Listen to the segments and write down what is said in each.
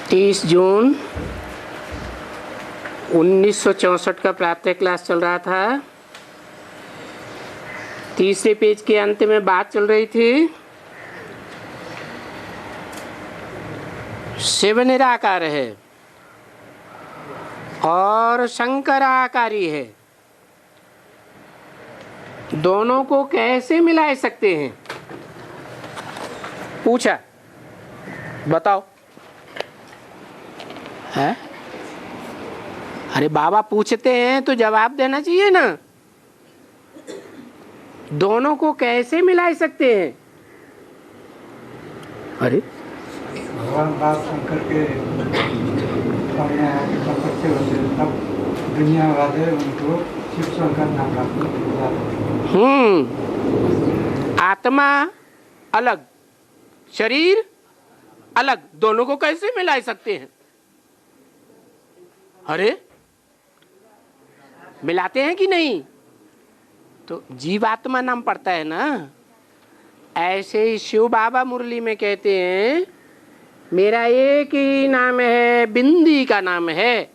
30 जून 1964 का प्रातः क्लास चल रहा था। तीसरे पेज के अंत में बात चल रही थी शिव निराकार है और शंकर आकारी है, दोनों को कैसे मिला सकते हैं? पूछा, बताओ। है? अरे बाबा पूछते हैं तो जवाब देना चाहिए ना। दोनों को कैसे मिला सकते हैं? अरे भगवान बात शंकर के सामने आके संकट से होते तब दुनिया वाले उनको शिव शंकर नाम रखते। आत्मा अलग, शरीर अलग, दोनों को कैसे मिला सकते हैं? अरे मिलाते हैं कि नहीं? तो जीवात्मा नाम पड़ता है ना। ऐसे ही शिव बाबा मुरली में कहते हैं मेरा एक ही नाम है, बिंदी का नाम है,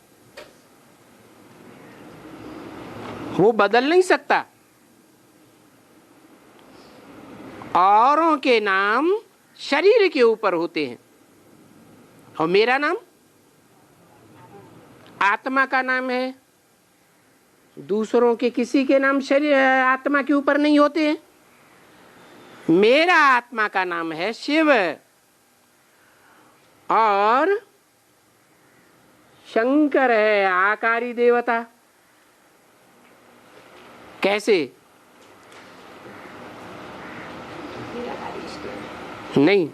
वो बदल नहीं सकता। औरों के नाम शरीर के ऊपर होते हैं और मेरा नाम आत्मा का नाम है। दूसरों के किसी के नाम शरीर आत्मा के ऊपर नहीं होते हैं। मेरा आत्मा का नाम है शिव और शंकर है आकारी देवता। कैसे? नहीं,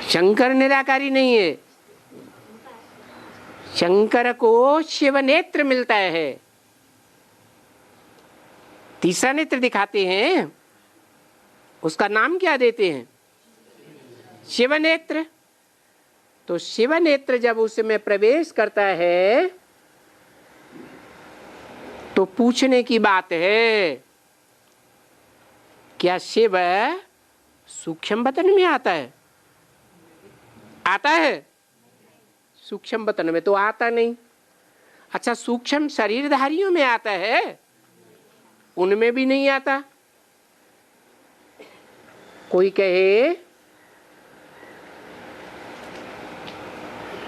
शंकर निराकारी नहीं है। शंकर को शिव नेत्र मिलता है। तीसरा नेत्र दिखाते हैं, उसका नाम क्या देते हैं? शिव नेत्र। तो शिव नेत्र जब उसमें प्रवेश करता है तो पूछने की बात है, क्या शिव सूक्ष्म बतन में आता है? आता है? सूक्ष्म बतन में तो आता नहीं। अच्छा, सूक्ष्म शरीरधारियों में आता है? उनमें भी नहीं आता। कोई कहे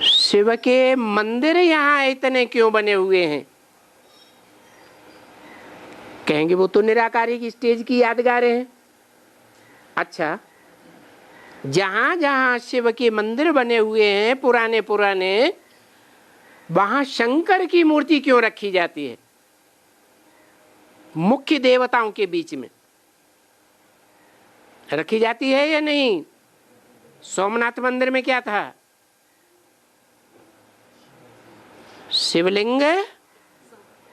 शिव के मंदिर यहां इतने क्यों बने हुए हैं? कहेंगे वो तो निराकारी की स्टेज की यादगार हैं। अच्छा, जहां जहां शिव के मंदिर बने हुए हैं पुराने पुराने, वहां शंकर की मूर्ति क्यों रखी जाती है मुख्य देवताओं के बीच में? रखी जाती है या नहीं? सोमनाथ मंदिर में क्या था? शिवलिंग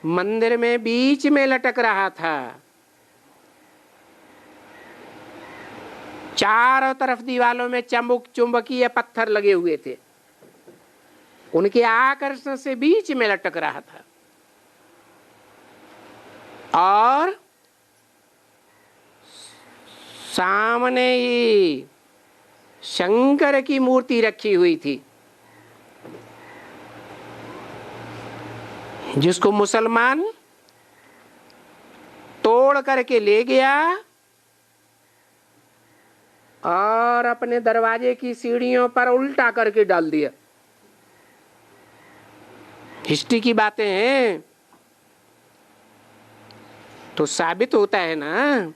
मंदिर में बीच में लटक रहा था। चारों तरफ दीवालों में चुंबकीय पत्थर लगे हुए थे, उनके आकर्षण से बीच में लटक रहा था। और सामने ही शंकर की मूर्ति रखी हुई थी, जिसको मुसलमान तोड़ करके ले गया और अपने दरवाजे की सीढ़ियों पर उल्टा करके डाल दिया। हिस्ट्री की बातें हैं तो साबित होता है ना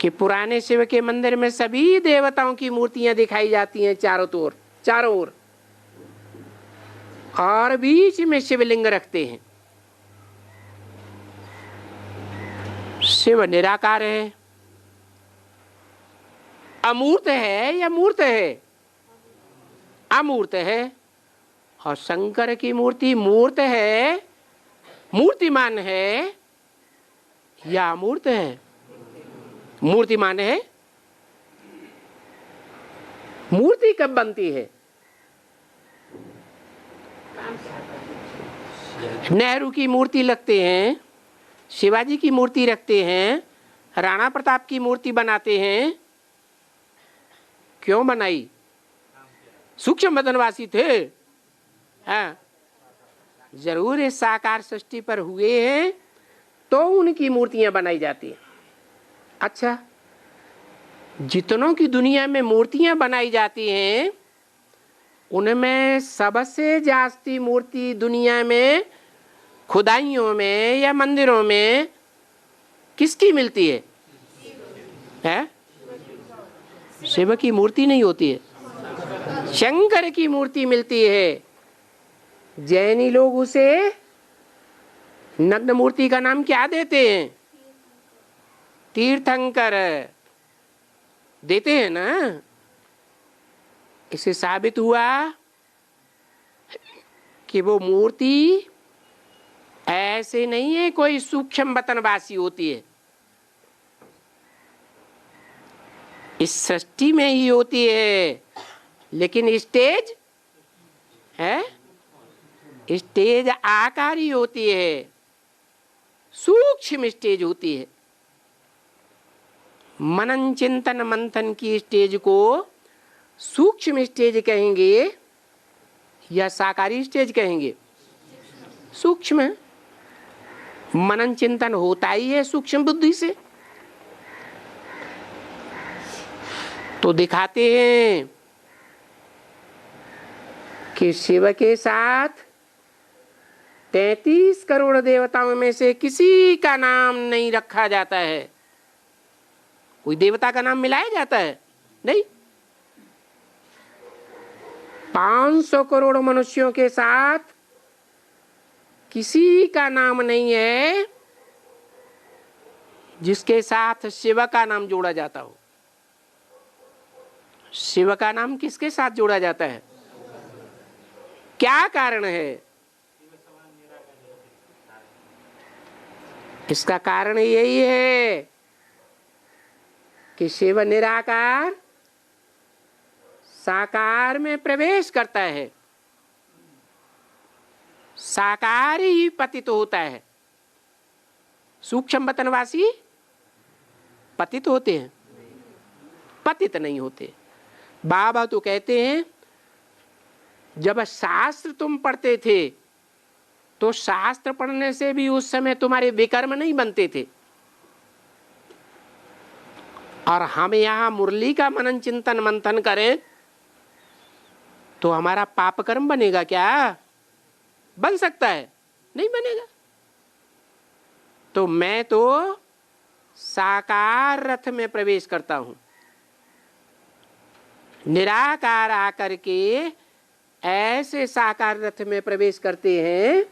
कि पुराने शिव के मंदिर में सभी देवताओं की मूर्तियां दिखाई जाती हैं चारों ओर, और बीच में शिवलिंग रखते हैं। शिव निराकार है, अमूर्त है या मूर्त है? अमूर्त है। और शंकर की मूर्ति मूर्त है, मूर्तिमान है या अमूर्त है? मूर्तिमान है। मूर्ति कब बनती है? नेहरू की मूर्ति लगते हैं, शिवाजी की मूर्ति रखते हैं, राणा प्रताप की मूर्ति बनाते हैं। क्यों बनाई? सूक्ष्म बदनवासी थे। हाँ, जरूर इस साकार सृष्टि पर हुए हैं तो उनकी मूर्तियां बनाई जाती हैं। अच्छा, जितनों की दुनिया में मूर्तियां बनाई जाती हैं उनमें सबसे जास्ती मूर्ति दुनिया में खुदाइयों में या मंदिरों में किसकी मिलती है? शिव की मूर्ति नहीं होती है, शंकर की मूर्ति मिलती है। जैनी लोग उसे नग्न मूर्ति का नाम क्या देते हैं? तीर्थंकर देते हैं ना। इसे साबित हुआ कि वो मूर्ति ऐसे नहीं है कोई सूक्ष्म बतनवासी होती है, इस सृष्टि में ही होती है। लेकिन स्टेज है, स्टेज आकारी होती है, सूक्ष्म स्टेज होती है। मनन चिंतन मंथन की स्टेज को सूक्ष्म स्टेज कहेंगे या साकारी स्टेज कहेंगे? सूक्ष्म है। मनन चिंतन होता ही है सूक्ष्म बुद्धि से। तो दिखाते हैं कि शिव के साथ 33 करोड़ देवताओं में से किसी का नाम नहीं रखा जाता है। कोई देवता का नाम मिलाया जाता है? नहीं। 500 करोड़ मनुष्यों के साथ किसी का नाम नहीं है जिसके साथ शिव का नाम जोड़ा जाता हो। शिव का नाम किसके साथ जोड़ा जाता है? क्या कारण है? इसका कारण यही है कि शिव निराकार साकार में प्रवेश करता है, साकार ही पतित होता है। सूक्ष्म बतनवासी पतित होते हैं? पतित नहीं होते। बाबा तो कहते हैं जब शास्त्र तुम पढ़ते थे तो शास्त्र पढ़ने से भी उस समय तुम्हारे विकर्म नहीं बनते थे, और हम यहां मुरली का मनन चिंतन मंथन करें तो हमारा पाप कर्म बनेगा क्या? बन सकता है? नहीं बनेगा। तो मैं तो साकार रथ में प्रवेश करता हूं। निराकार आकर के ऐसे साकार रथ में प्रवेश करते हैं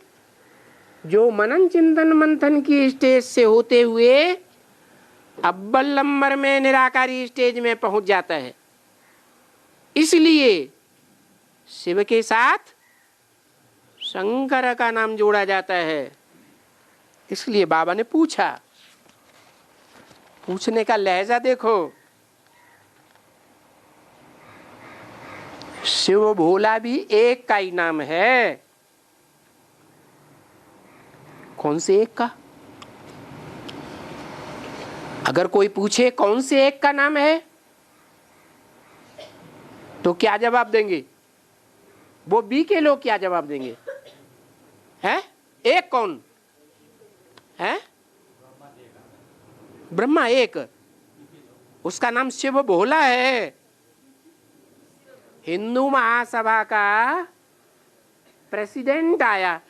जो मनन चिंतन मंथन की स्टेज से होते हुए अव्वल नंबर में निराकारी स्टेज में पहुंच जाता है। इसलिए शिव के साथ शंकर का नाम जोड़ा जाता है। इसलिए बाबा ने पूछा, पूछने का लहजा देखो, शिव भोला भी एक का ही नाम है। कौन से एक का? अगर कोई पूछे कौन से एक का नाम है तो क्या जवाब देंगे? वो बी के लोग क्या जवाब देंगे? हैं? एक कौन है? ब्रह्मा एक, उसका नाम शिव भोला है। हिंदू महासभा का प्रेसिडेंट आया,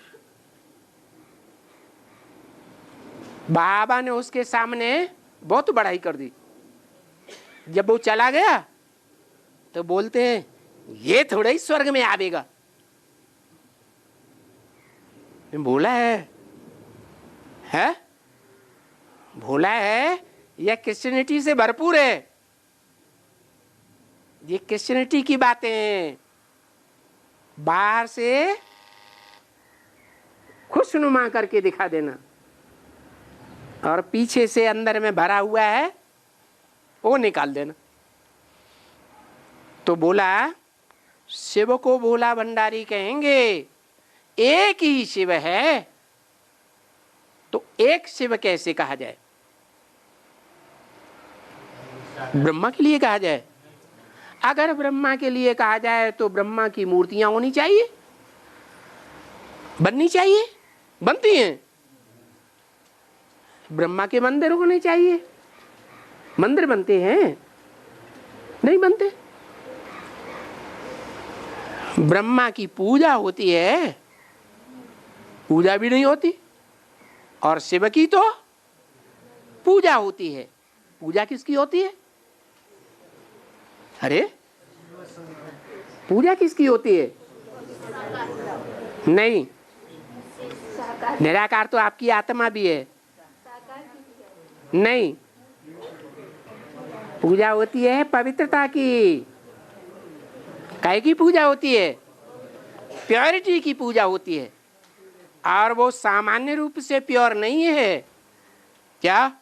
बाबा ने उसके सामने बहुत बड़ाई कर दी। जब वो चला गया तो बोलते हैं ये थोड़ा ही स्वर्ग में आवेगा। भोला है भोला है या क्रिश्चियनिटी से भरपूर है? ये क्रिश्चियनिटी की बातें हैं। बाहर से खुशनुमा करके दिखा देना और पीछे से अंदर में भरा हुआ है वो निकाल देना। तो बोला शिव को भोला भंडारी कहेंगे, एक ही शिव है तो एक शिव कैसे कहा जाए? ब्रह्मा के लिए कहा जाए? अगर ब्रह्मा के लिए कहा जाए तो ब्रह्मा की मूर्तियां होनी चाहिए, बननी चाहिए, बनती हैं। ब्रह्मा के मंदिर होने चाहिए, मंदिर बनते हैं? नहीं बनते। ब्रह्मा की पूजा होती है, पूजा भी नहीं होती। और शिव की तो पूजा होती है। पूजा किसकी होती है? अरे पूजा किसकी होती है? नहीं, निराकार तो आपकी आत्मा भी है। नहीं, पूजा होती है पवित्रता की। काय की पूजा होती है? प्योरिटी की पूजा होती है। और वो सामान्य रूप से प्योर नहीं है। क्या?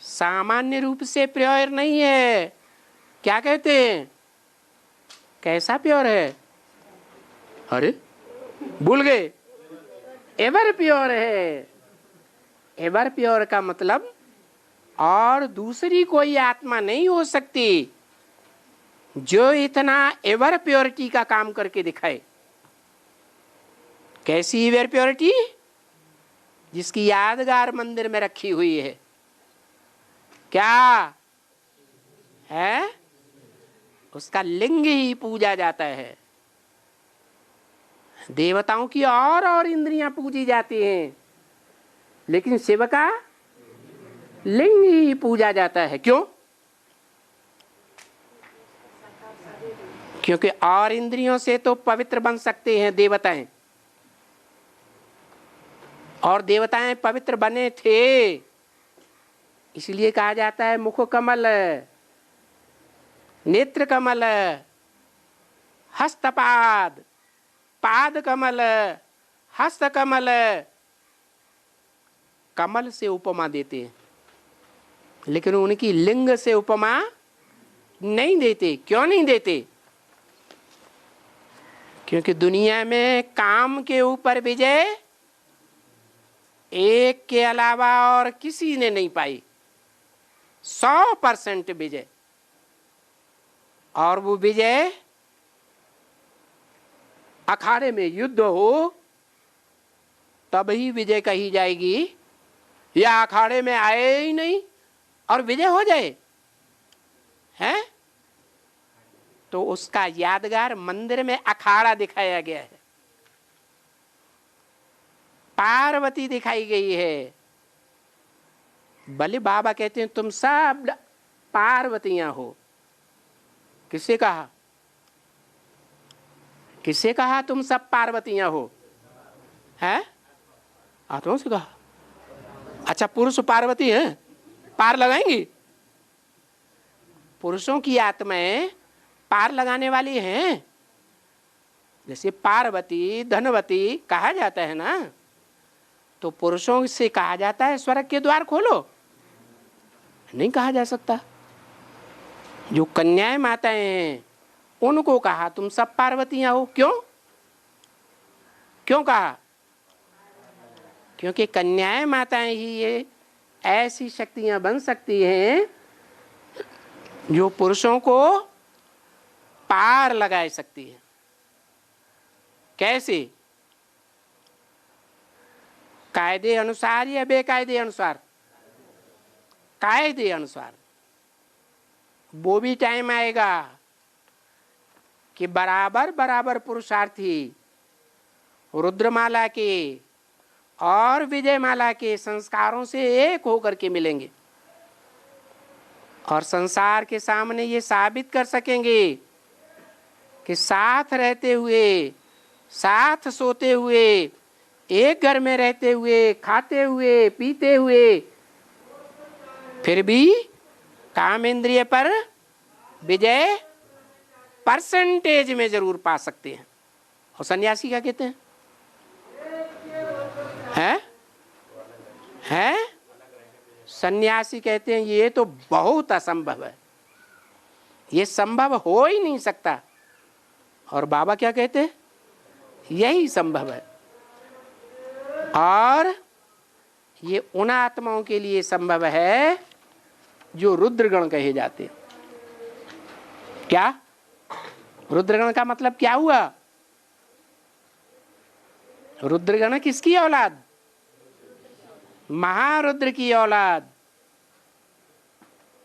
सामान्य रूप से प्योर नहीं है। क्या कहते हैं? कैसा प्योर है? अरे भूल गए। एवर प्योर है। एवर प्योर का मतलब और दूसरी कोई आत्मा नहीं हो सकती जो इतना एवर प्योरिटी का काम करके दिखाए। कैसी एवर प्योरिटी? जिसकी यादगार मंदिर में रखी हुई है। क्या है? उसका लिंग ही पूजा जाता है। देवताओं की और इंद्रियां पूजी जाती हैं, लेकिन शिव का लिंग ही पूजा जाता है। क्यों? क्योंकि और इंद्रियों से तो पवित्र बन सकते हैं देवताएं, और देवताएं पवित्र बने थे, इसलिए कहा जाता है मुख कमल, नेत्र कमल, हस्तपाद, पाद कमल, हस्त कमल। कमल से उपमा देते हैं, लेकिन उनकी लिंग से उपमा नहीं देते। क्यों नहीं देते? क्योंकि दुनिया में काम के ऊपर विजय एक के अलावा और किसी ने नहीं पाई। 100% विजय। और वो विजय अखाड़े में युद्ध हो तब ही विजय कही जाएगी, या अखाड़े में आए ही नहीं और विजय हो जाए हैं, तो उसका यादगार मंदिर में अखाड़ा दिखाया गया है। पार्वती दिखाई गई है। भले बाबा कहते हैं तुम सब पार्वतियां हो। किससे कहा? किससे कहा तुम सब पार्वतियां हो? हैं? आत्माओं से कहा। अच्छा, पुरुष पार्वती हैं? पार लगाएंगी? पुरुषों की आत्माएं पार लगाने वाली हैं। जैसे पार्वती, धनवती कहा जाता है ना, तो पुरुषों से कहा जाता है स्वर्ग के द्वार खोलो? नहीं कहा जा सकता। जो कन्याएं माताएं हैं उनको कहा तुम सब पार्वतियां हो। क्यों? क्यों कहा? क्योंकि कन्याएं माताएं ही ये ऐसी शक्तियां बन सकती हैं जो पुरुषों को पार लगा सकती है। कैसे? कायदे अनुसार या बेकायदे अनुसार? कायदे अनुसार। वो भी टाइम आएगा कि बराबर बराबर पुरुषार्थी रुद्रमाला के और विजयमाला के संस्कारों से एक होकर के मिलेंगे और संसार के सामने ये साबित कर सकेंगे कि साथ रहते हुए, साथ सोते हुए, एक घर में रहते हुए, खाते हुए, पीते हुए, फिर भी काम इंद्रिय पर विजय परसेंटेज में जरूर पा सकते हैं। और सन्यासी क्या कहते हैं? हैं? सन्यासी कहते हैं ये तो बहुत असंभव है, ये संभव हो ही नहीं सकता। और बाबा क्या कहते हैं? यही संभव है। और ये उन आत्माओं के लिए संभव है जो रुद्रगण कहे जाते हैं। क्या रुद्रगण का मतलब क्या हुआ? रुद्रगण किसकी औलाद? महारुद्र की औलाद,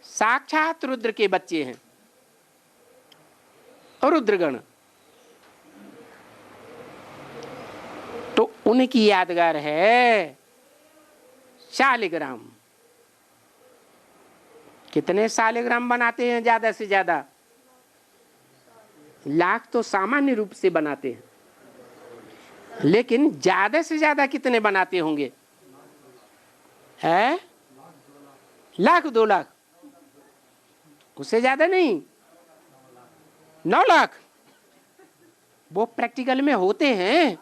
साक्षात रुद्र के बच्चे हैं और रुद्रगण। तो उनकी यादगार है शालिग्राम। कितने शालिग्राम बनाते हैं ज्यादा से ज्यादा? लाख तो सामान्य रूप से बनाते हैं, लेकिन ज्यादा से ज्यादा कितने बनाते होंगे? है लाख 2 लाख, उससे ज्यादा नहीं, 9 लाख। वो प्रैक्टिकल में होते हैं,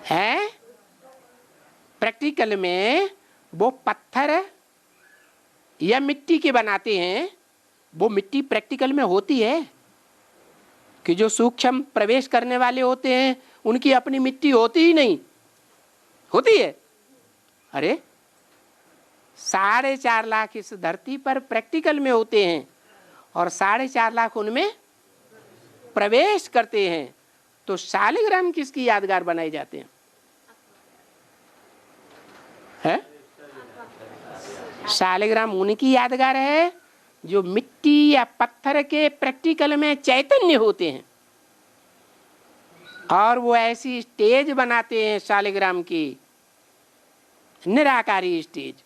है प्रैक्टिकल में वो पत्थर या मिट्टी के बनाते हैं। वो मिट्टी प्रैक्टिकल में होती है कि जो सूक्ष्म प्रवेश करने वाले होते हैं उनकी अपनी मिट्टी होती ही नहीं, होती है। अरे 4.5 लाख इस धरती पर प्रैक्टिकल में होते हैं और 4.5 लाख उनमें प्रवेश करते हैं। तो शालिग्राम किसकी यादगार बनाए जाते हैं? है? शालिग्राम उनकी यादगार है जो मिट्टी या पत्थर के प्रैक्टिकल में चैतन्य होते हैं, और वो ऐसी स्टेज बनाते हैं शालिग्राम की, निराकारी स्टेज।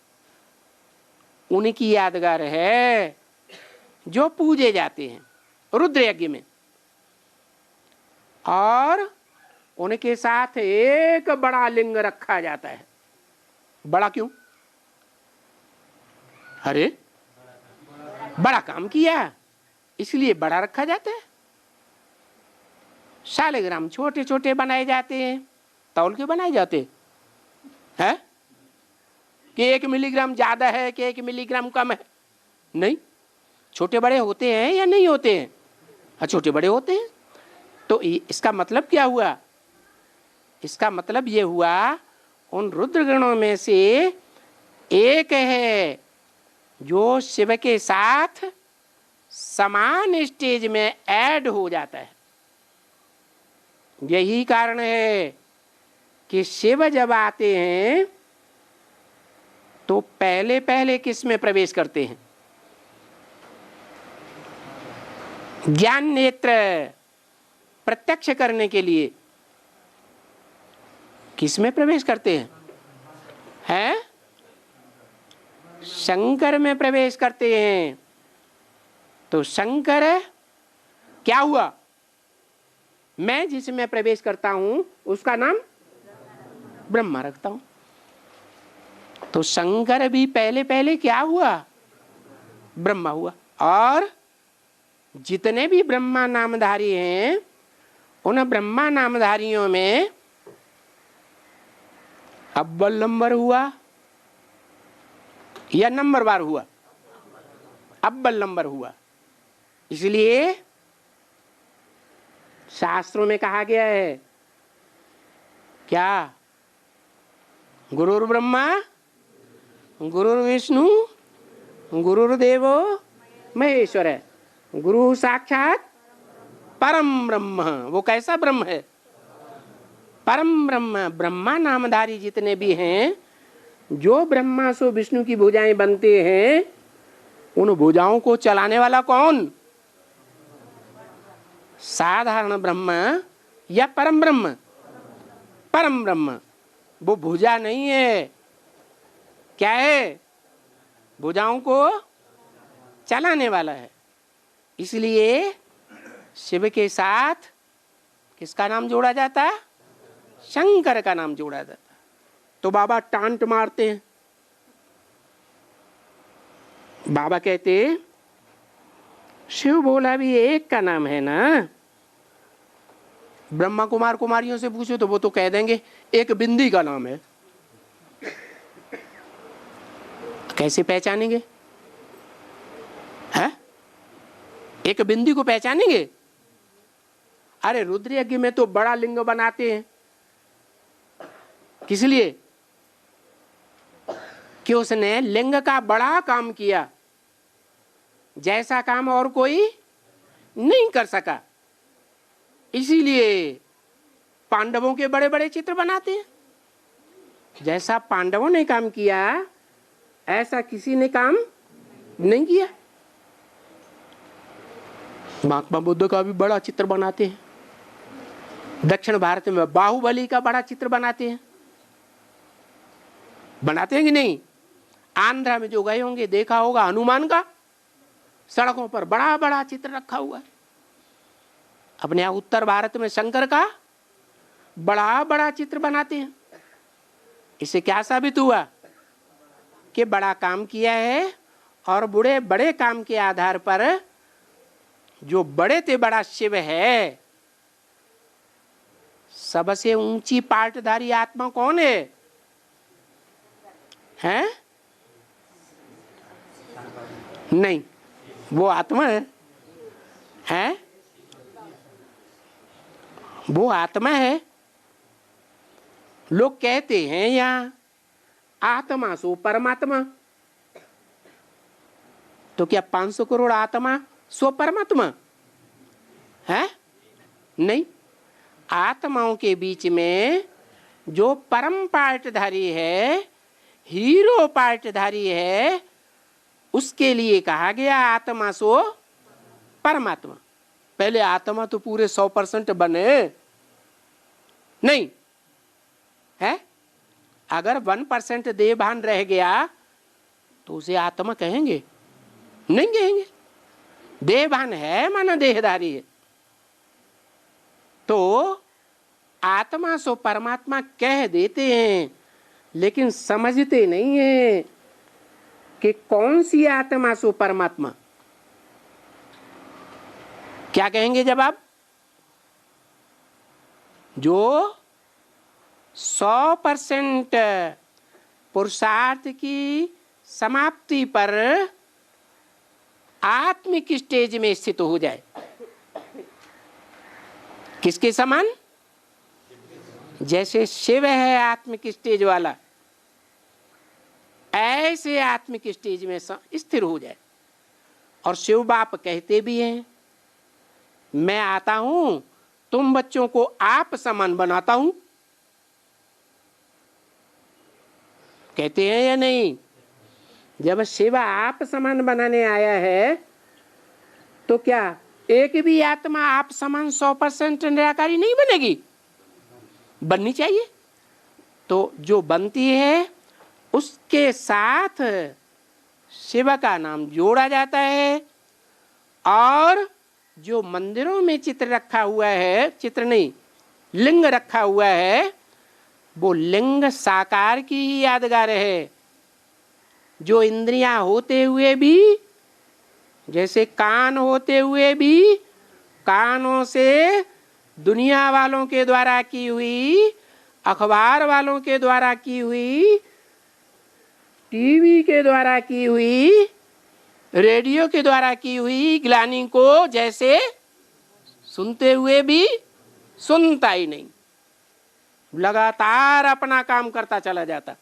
उनकी यादगार है जो पूजे जाते हैं रुद्र यज्ञ में। और उनके साथ एक बड़ा लिंग रखा जाता है। बड़ा क्यों? अरे बड़ा काम किया इसलिए बड़ा रखा जाता है। शालिग्राम छोटे छोटे बनाए जाते हैं, तौल के बनाए जाते हैं कि 1 मिलीग्राम ज्यादा है कि 1 मिलीग्राम कम है, नहीं, छोटे बड़े होते हैं या नहीं होते हैं? हाँ, छोटे बड़े होते हैं। तो इसका मतलब क्या हुआ? इसका मतलब ये हुआ उन रुद्रगणों में से एक है जो शिव के साथ समान स्टेज में ऐड हो जाता है। यही कारण है कि शिव जब आते हैं तो पहले पहले किस में प्रवेश करते हैं? ज्ञान नेत्र प्रत्यक्ष करने के लिए किस में प्रवेश करते हैं? हैं? शंकर में प्रवेश करते हैं। तो शंकर क्या हुआ? मैं जिसमें प्रवेश करता हूं उसका नाम ब्रह्मा रखता हूं। तो शंकर भी पहले पहले क्या हुआ? ब्रह्मा हुआ। और जितने भी ब्रह्मा नामधारी हैं उन ब्रह्मा नामधारियों में अव्वल नंबर हुआ या नंबरवार हुआ? अव्वल नंबर हुआ। इसलिए शास्त्रों में कहा गया है क्या? गुरुर्ब्रह्मा गुरुर्विष्णु गुरुर्देवो महेश्वर है, गुरु साक्षात परम ब्रह्म। वो कैसा ब्रह्म है? परम ब्रह्म। ब्रह्मा नामधारी जितने भी हैं, जो ब्रह्मा सो विष्णु की भुजाएं बनते हैं, उन भुजाओं को चलाने वाला कौन? साधारण ब्रह्म या परम ब्रह्म? परम ब्रह्म। वो भुजा नहीं है, क्या है? भुजाओं को चलाने वाला है। इसलिए शिव के साथ किसका नाम जोड़ा जाता है? शंकर का नाम जोड़ा जाता है। तो बाबा टांट मारते हैं। बाबा कहते शिव बोला भी एक का नाम है ना। ब्रह्मा कुमार कुमारियों से पूछो तो वो तो कह देंगे एक बिंदी का नाम है। कैसे पहचानेंगे? है? एक बिंदी को पहचानेंगे? अरे रुद्र यज्ञ में तो बड़ा लिंग बनाते हैं। किस लिए? कि उसने लिंग का बड़ा काम किया। जैसा काम और कोई नहीं कर सका। इसीलिए पांडवों के बड़े बड़े चित्र बनाते हैं। जैसा पांडवों ने काम किया ऐसा किसी ने काम नहीं किया। महात्मा बुद्ध का भी बड़ा चित्र बनाते हैं। दक्षिण भारत में बाहुबली का बड़ा चित्र बनाते हैं। बनाते हैं कि नहीं? आंध्रा में जो गए होंगे देखा होगा हनुमान का सड़कों पर बड़ा बड़ा चित्र रखा हुआ है। अपने यहाँ उत्तर भारत में शंकर का बड़ा बड़ा चित्र बनाते हैं। इससे क्या साबित हुआ कि बड़ा काम किया है और बड़े बड़े काम के आधार पर जो बड़े से बड़ा शिव है, सबसे ऊंची पार्टधारी आत्मा कौन है? हैं? नहीं, वो आत्मा है। हैं? वो आत्मा है। लोग कहते हैं यहां आत्मा सो परमात्मा, तो क्या 500 करोड़ आत्मा सो परमात्मा है? नहीं, आत्माओं के बीच में जो परम पार्टधारी है, हीरो पार्टधारी है, उसके लिए कहा गया आत्मा सो परमात्मा। पहले आत्मा तो पूरे 100% बने नहीं है। अगर 1% देहभान रह गया तो उसे आत्मा कहेंगे? नहीं कहेंगे। देहभान है माना देहधारी है। तो आत्मा सो परमात्मा कह देते हैं, लेकिन समझते नहीं है कि कौन सी आत्मा सो परमात्मा। क्या कहेंगे जवाब? जो 100% पुरुषार्थ की समाप्ति पर आत्मिक स्टेज में स्थित हो जाए। किसके समान? जैसे शिव है आत्मिक स्टेज वाला, ऐसे आत्मिक स्टेज में स्थिर हो जाए। और शिव बाप कहते भी हैं, मैं आता हूं तुम बच्चों को आप समान बनाता हूं। कहते हैं या नहीं? जब शिव आप समान बनाने आया है तो क्या एक भी आत्मा आप समान 100% निराकारी नहीं बनेगी? बननी चाहिए। तो जो बनती है उसके साथ शिव का नाम जोड़ा जाता है। और जो मंदिरों में चित्र रखा हुआ है, चित्र नहीं लिंग रखा हुआ है, वो लिंग साकार की ही यादगार है। जो इंद्रियां होते हुए भी, जैसे कान होते हुए भी, कानों से दुनिया वालों के द्वारा की हुई, अखबार वालों के द्वारा की हुई, टीवी के द्वारा की हुई, रेडियो के द्वारा की हुई ग्लानि को जैसे सुनते हुए भी सुनता ही नहीं, लगातार अपना काम करता चला जाता।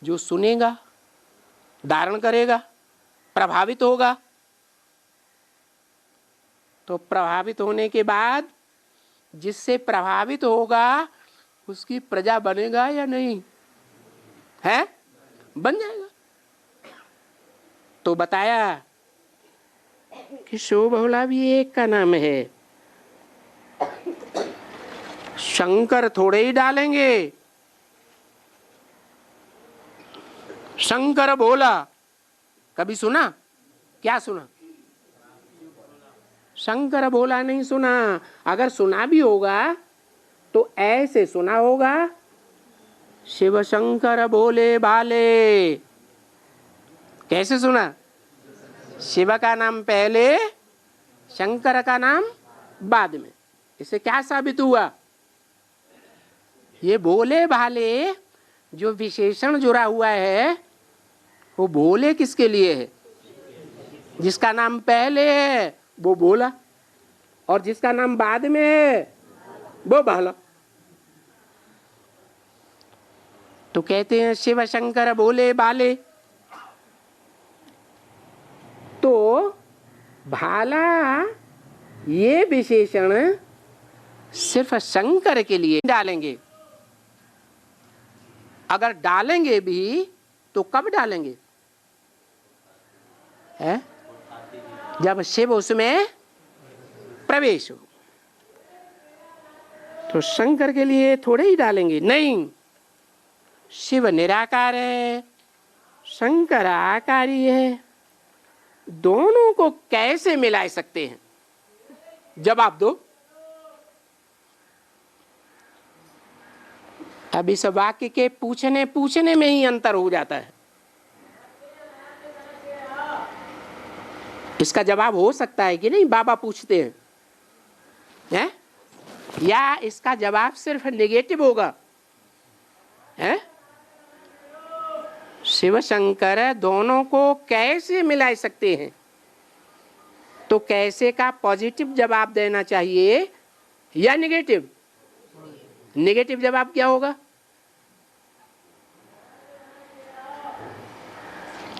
जो सुनेगा, धारण करेगा, प्रभावित होगा, तो प्रभावित होने के बाद जिससे प्रभावित होगा उसकी प्रजा बनेगा या नहीं? है? बन जाएगा। तो बताया कि शिव बहुला भी एक का नाम है। शंकर थोड़े ही डालेंगे। शंकर भोला कभी सुना? क्या सुना? शंकर भोला नहीं सुना। अगर सुना भी होगा तो ऐसे सुना होगा, शिव शंकर भोले भाले। कैसे सुना? शिव का नाम पहले, शंकर का नाम बाद में। इससे क्या साबित हुआ? ये भोले भाले जो विशेषण जुड़ा हुआ है, वो भोले किसके लिए है? जिसका नाम पहले है वो भोला, और जिसका नाम बाद में है वो भाला। तो कहते हैं शिव शंकर भोले भाले। भाला ये विशेषण सिर्फ शंकर के लिए डालेंगे। अगर डालेंगे भी तो कब डालेंगे? है? जब शिव उसमें प्रवेश हो। तो शंकर के लिए थोड़े ही डालेंगे, नहीं। शिव निराकार है, शंकर आकारी है, दोनों को कैसे मिला सकते हैं? जवाब दो। अब इस वाक्य के पूछने में ही अंतर हो जाता है। इसका जवाब हो सकता है कि नहीं? बाबा पूछते हैं, या इसका जवाब सिर्फ नेगेटिव होगा? है? शिव शंकर दोनों को कैसे मिला सकते हैं? तो कैसे का पॉजिटिव जवाब देना चाहिए या नेगेटिव? नेगेटिव जवाब क्या होगा?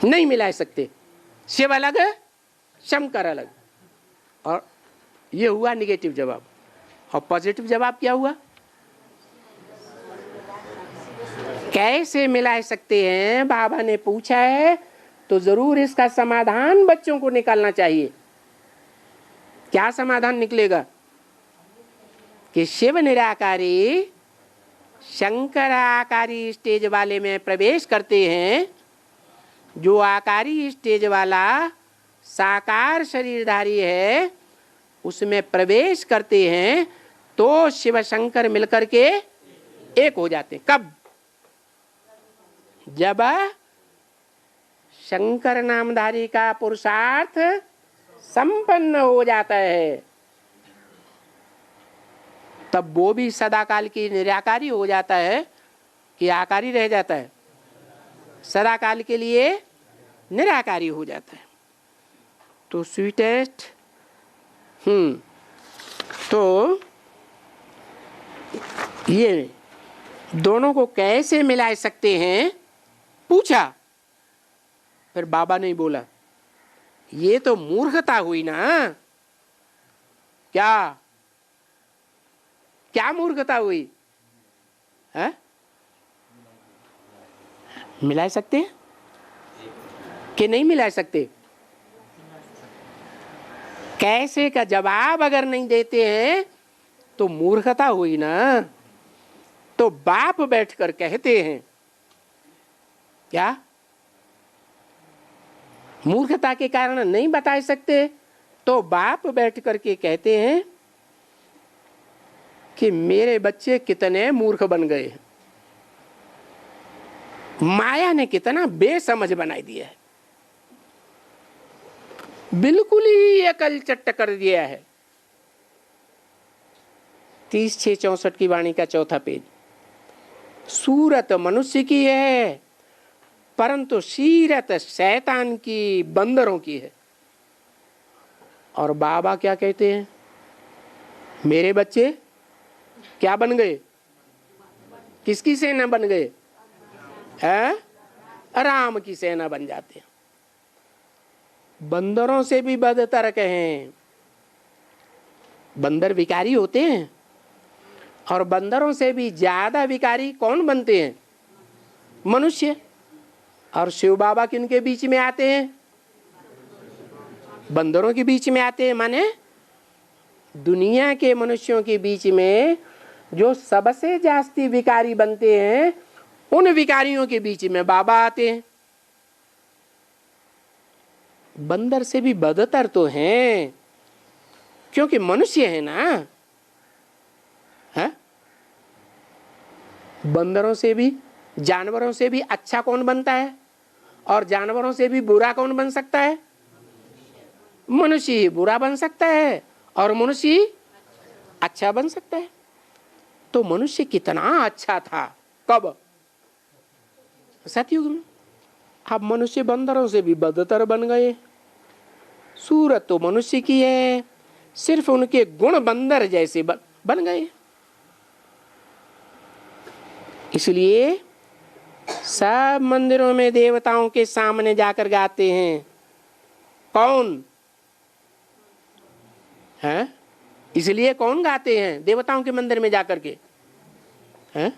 नहीं मिला सकते। शिव अलग है, शंकर अलग, और ये हुआ नेगेटिव जवाब। और पॉजिटिव जवाब क्या हुआ? कैसे मिला सकते हैं बाबा ने पूछा है, तो जरूर इसका समाधान बच्चों को निकालना चाहिए। क्या समाधान निकलेगा? कि शिव निराकारी शंकर आकारी स्टेज वाले में प्रवेश करते हैं। जो आकारी स्टेज वाला साकार शरीरधारी है उसमें प्रवेश करते हैं तो शिव शंकर मिलकर के एक हो जाते हैं। कब? जब शंकर नामधारी का पुरुषार्थ संपन्न हो जाता है, तब वो भी सदाकाल की निराकारी हो जाता है कि आकारी रह जाता है? सदाकाल के लिए निराकारी हो जाता है। तो स्वीटेस्ट तो ये दोनों को कैसे मिला सकते हैं पूछा। फिर बाबा ने बोला ये तो मूर्खता हुई ना। क्या क्या मूर्खता हुई है? मिला सकते हैं कि नहीं मिला सकते? कैसे का जवाब अगर नहीं देते हैं तो मूर्खता हुई ना। तो बाप बैठकर कहते हैं, क्या मूर्खता के कारण नहीं बता सकते? तो बाप बैठ करके कहते हैं कि मेरे बच्चे कितने मूर्ख बन गए, माया ने कितना बेसमझ बनाई दिया है, बिल्कुल ही अकल चट्ट कर दिया है। 30/6/64 की वाणी का चौथा पेज। सूरत मनुष्य की है परंतु सीरत शैतान की, बंदरों की है। और बाबा क्या कहते हैं? मेरे बच्चे क्या बन गए? किसकी सेना बन गए? राम की सेना बन जाते हैं। बंदरों से भी बदतर हैं। बंदर विकारी होते हैं और बंदरों से भी ज्यादा विकारी कौन बनते हैं? मनुष्य। और शिव बाबा किनके बीच में आते हैं? बंदरों के बीच में आते हैं। माने दुनिया के मनुष्यों के बीच में जो सबसे जास्ती विकारी बनते हैं उन विकारियों के बीच में बाबा आते हैं। बंदर से भी बदतर तो हैं क्योंकि मनुष्य है ना। है? बंदरों से भी, जानवरों से भी अच्छा कौन बनता है? और जानवरों से भी बुरा कौन बन सकता है? मनुष्य ही बुरा बन सकता है और मनुष्य ही अच्छा बन सकता है। तो मनुष्य कितना अच्छा था कब? सतयुग में। अब मनुष्य बंदरों से भी बदतर बन गए। सूरत तो मनुष्य की है, सिर्फ उनके गुण बंदर जैसे बन गए। इसलिए सब मंदिरों में देवताओं के सामने जाकर गाते हैं। कौन? हैं? इसलिए कौन गाते हैं देवताओं के मंदिर में जाकर के? हैं?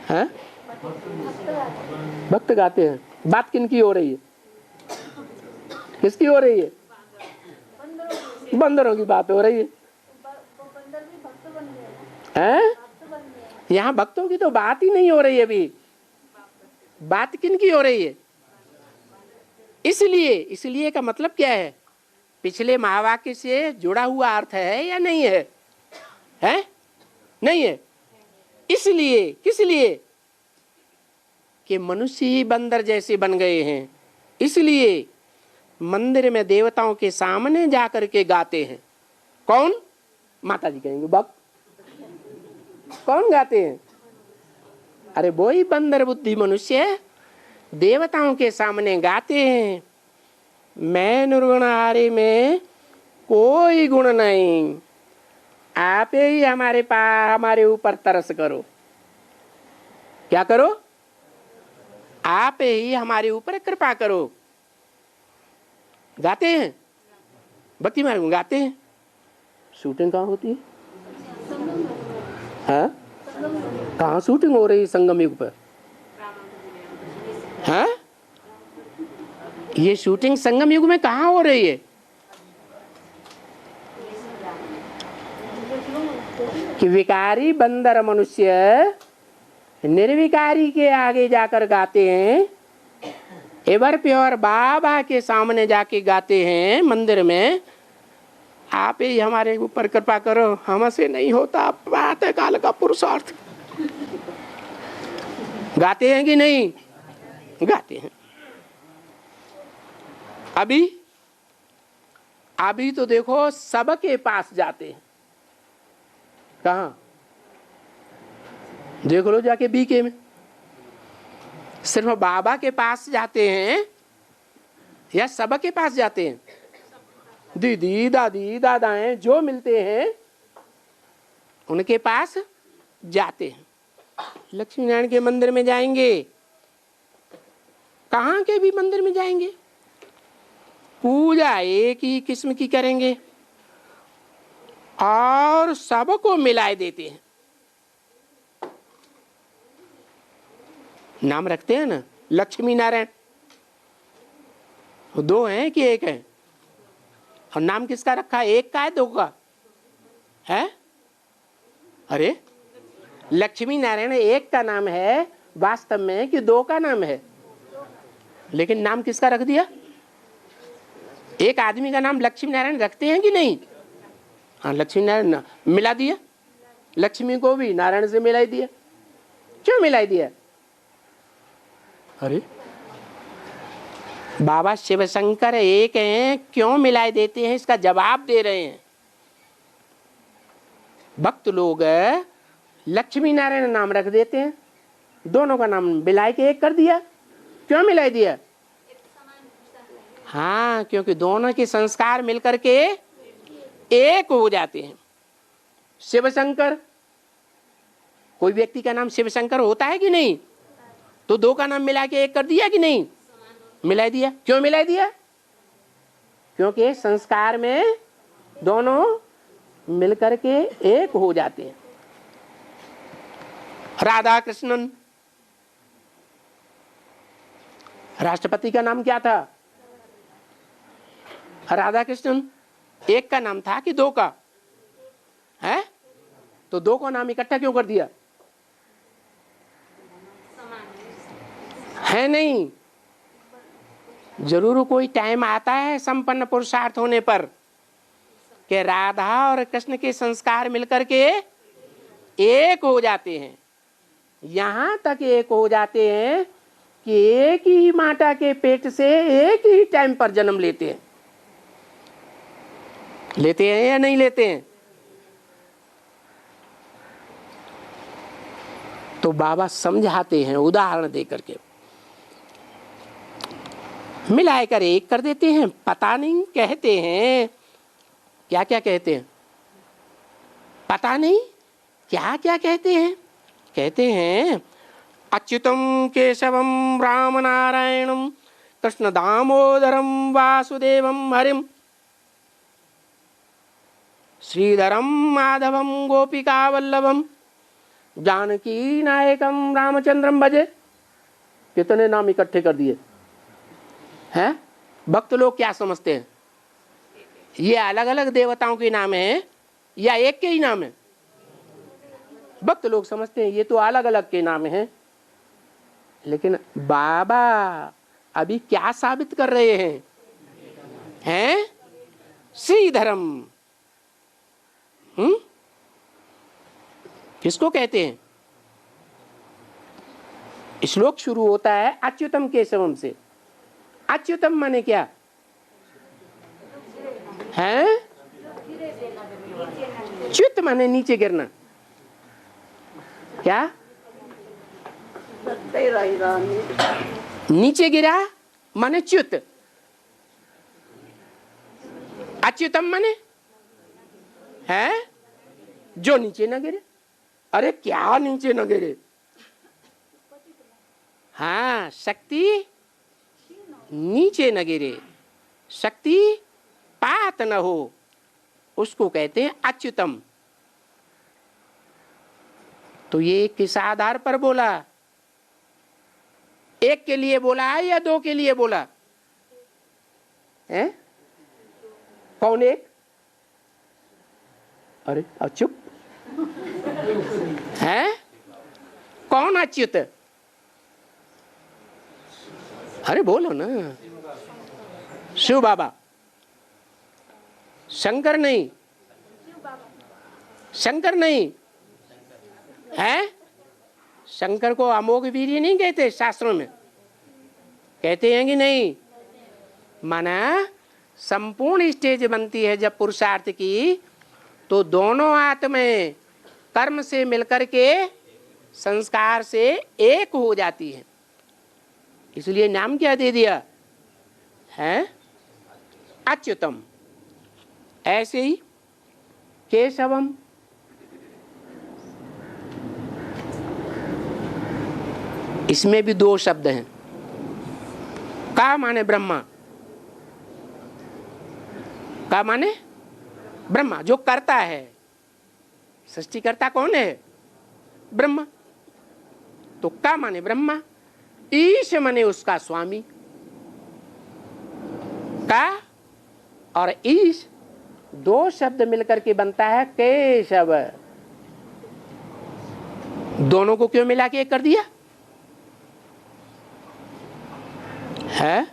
हैं? भक्त गाते हैं। बात किन की हो रही है? किसकी हो रही है? बंदरों की बात हो रही है। हैं? यहाँ भक्तों की तो बात ही नहीं हो रही है अभी। बात किन की हो रही है? इसलिए का मतलब क्या है? पिछले महावाक्य से जुड़ा हुआ अर्थ है या नहीं है? है? नहीं है। इसलिए, किस लिए? कि मनुष्य ही बंदर जैसे बन गए हैं, इसलिए मंदिर में देवताओं के सामने जाकर के गाते हैं। कौन? माता जी कहेंगे भक्त। कौन गाते हैं? अरे वो ही बंदर बुद्धि मनुष्य देवताओं के सामने गाते हैं, मैं निर्गुण हारे में कोई गुण नहीं, आप ही हमारे ऊपर तरस करो। क्या करो? आप ही हमारे ऊपर कृपा करो। गाते हैं भक्ति मार्ग में, गाते हैं। शूटिंग कहाँ होती है? हाँ? कहाँ शूटिंग हो रही है? संगम युग पर। हाँ? ये शूटिंग संगम युग में कहाँ हो रही है? कि विकारी बंदर मनुष्य निर्विकारी के आगे जाकर गाते हैं, एवर प्योर बाबा के सामने जाके गाते हैं मंदिर में, आप ही हमारे ऊपर कृपा करो, हमसे नहीं होता प्रातः काल का पुरुषार्थ। गाते हैं कि नहीं? गाते हैं। अभी तो देखो सबके पास जाते हैं। कहाँ? देख लो जाके बीके में। सिर्फ बाबा के पास जाते हैं या सबके पास जाते हैं? दीदी दादी दादाएं जो मिलते हैं उनके पास जाते हैं। लक्ष्मी नारायण के मंदिर में जाएंगे, कहाँ के भी मंदिर में जाएंगे, पूजा एक ही किस्म की करेंगे और सबको मिलाए देते हैं। नाम रखते हैं ना लक्ष्मी नारायण, दो हैं कि एक है? और नाम किसका रखा है? एक का है, दो का है? अरे लक्ष्मी नारायण एक का नाम है वास्तव में कि दो का नाम है? लेकिन नाम किसका रख दिया? एक आदमी का नाम लक्ष्मी नारायण रखते हैं कि नहीं? हाँ, लक्ष्मी नारायण मिला दिया, लक्ष्मी को भी नारायण से मिलाई दिया। क्यों मिलाई दिया? अरे बाबा शिव शंकर एक हैं, क्यों मिलाए देते हैं? इसका जवाब दे रहे हैं। भक्त लोग लक्ष्मी नारायण नाम रख देते हैं, दोनों का नाम मिलाए के एक कर दिया। क्यों मिलाई दिया? हाँ, क्योंकि दोनों के संस्कार मिलकर के एक हो जाते हैं। शिव शंकर, कोई व्यक्ति का नाम शिव शंकर होता है कि नहीं? तो दो का नाम मिला के एक कर दिया कि नहीं? मिला दिया। क्यों मिला दिया? क्योंकि संस्कार में दोनों मिलकर के एक हो जाते हैं। राधा कृष्णन, राष्ट्रपति का नाम क्या था? राधा कृष्णन। एक का नाम था कि दो का है? तो दो का नाम इकट्ठा क्यों कर दिया? है नहीं, जरूर कोई टाइम आता है संपन्न पुरुषार्थ होने पर कि राधा और कृष्ण के संस्कार मिलकर के एक हो जाते हैं। यहां तक एक हो जाते हैं कि एक ही माता के पेट से एक ही टाइम पर जन्म लेते हैं। लेते हैं या नहीं लेते हैं? तो बाबा समझाते हैं उदाहरण देकर के, मिलाकर एक कर देते हैं। पता नहीं कहते हैं, क्या क्या कहते हैं? पता नहीं क्या क्या कहते हैं? कहते हैं अच्युतम केशवम राम नारायणम कृष्ण दामोदरम वासुदेवम हरिम। श्रीधरम माधवम गोपिका वल्लभम जानकी नायकम रामचंद्रम भजे। कितने नाम इकट्ठे कर दिए हैं। भक्त लोग क्या समझते हैं ये अलग अलग देवताओं के नाम है या एक के ही नाम है? भक्त लोग समझते हैं ये तो अलग अलग के नाम हैं। लेकिन बाबा अभी क्या साबित कर रहे हैं? श्रीधरम। किसको कहते हैं? श्लोक शुरू होता है अच्युतम केशवम से। अच्युतम माने क्या है? च्युत माने नीचे गिरना। क्या नीचे गिरा माने च्युत। अच्युतम माने है जो नीचे न गिरे। अरे क्या नीचे न गिरे? हाँ, शक्ति नीचे न गिरे, शक्ति पात न हो, उसको कहते हैं अच्युतम। तो ये किस आधार पर बोला? एक के लिए बोला है या दो के लिए बोला है? कौन एक? अरे अच्युत है? कौन अच्युत? अरे बोलो ना। शिव बाबा। शंकर नहीं, शंकर नहीं है। शंकर को अमोघ वीर्य नहीं कहते शास्त्रों में? कहते हैं कि नहीं? माना संपूर्ण स्टेज बनती है जब पुरुषार्थ की, तो दोनों आत्माएं कर्म से मिलकर के संस्कार से एक हो जाती है। इसलिए नाम क्या दे दिया है? अच्युतम। ऐसे ही केशवम। इसमें भी दो शब्द हैं। का माने ब्रह्मा। का माने ब्रह्मा, जो करता है। सृष्टिकर्ता कौन है? ब्रह्मा। तो का माने ब्रह्मा, ईश माने उसका स्वामी। का और ईश दो शब्द मिलकर के बनता है केशव। दोनों को क्यों मिला के एक कर दिया है?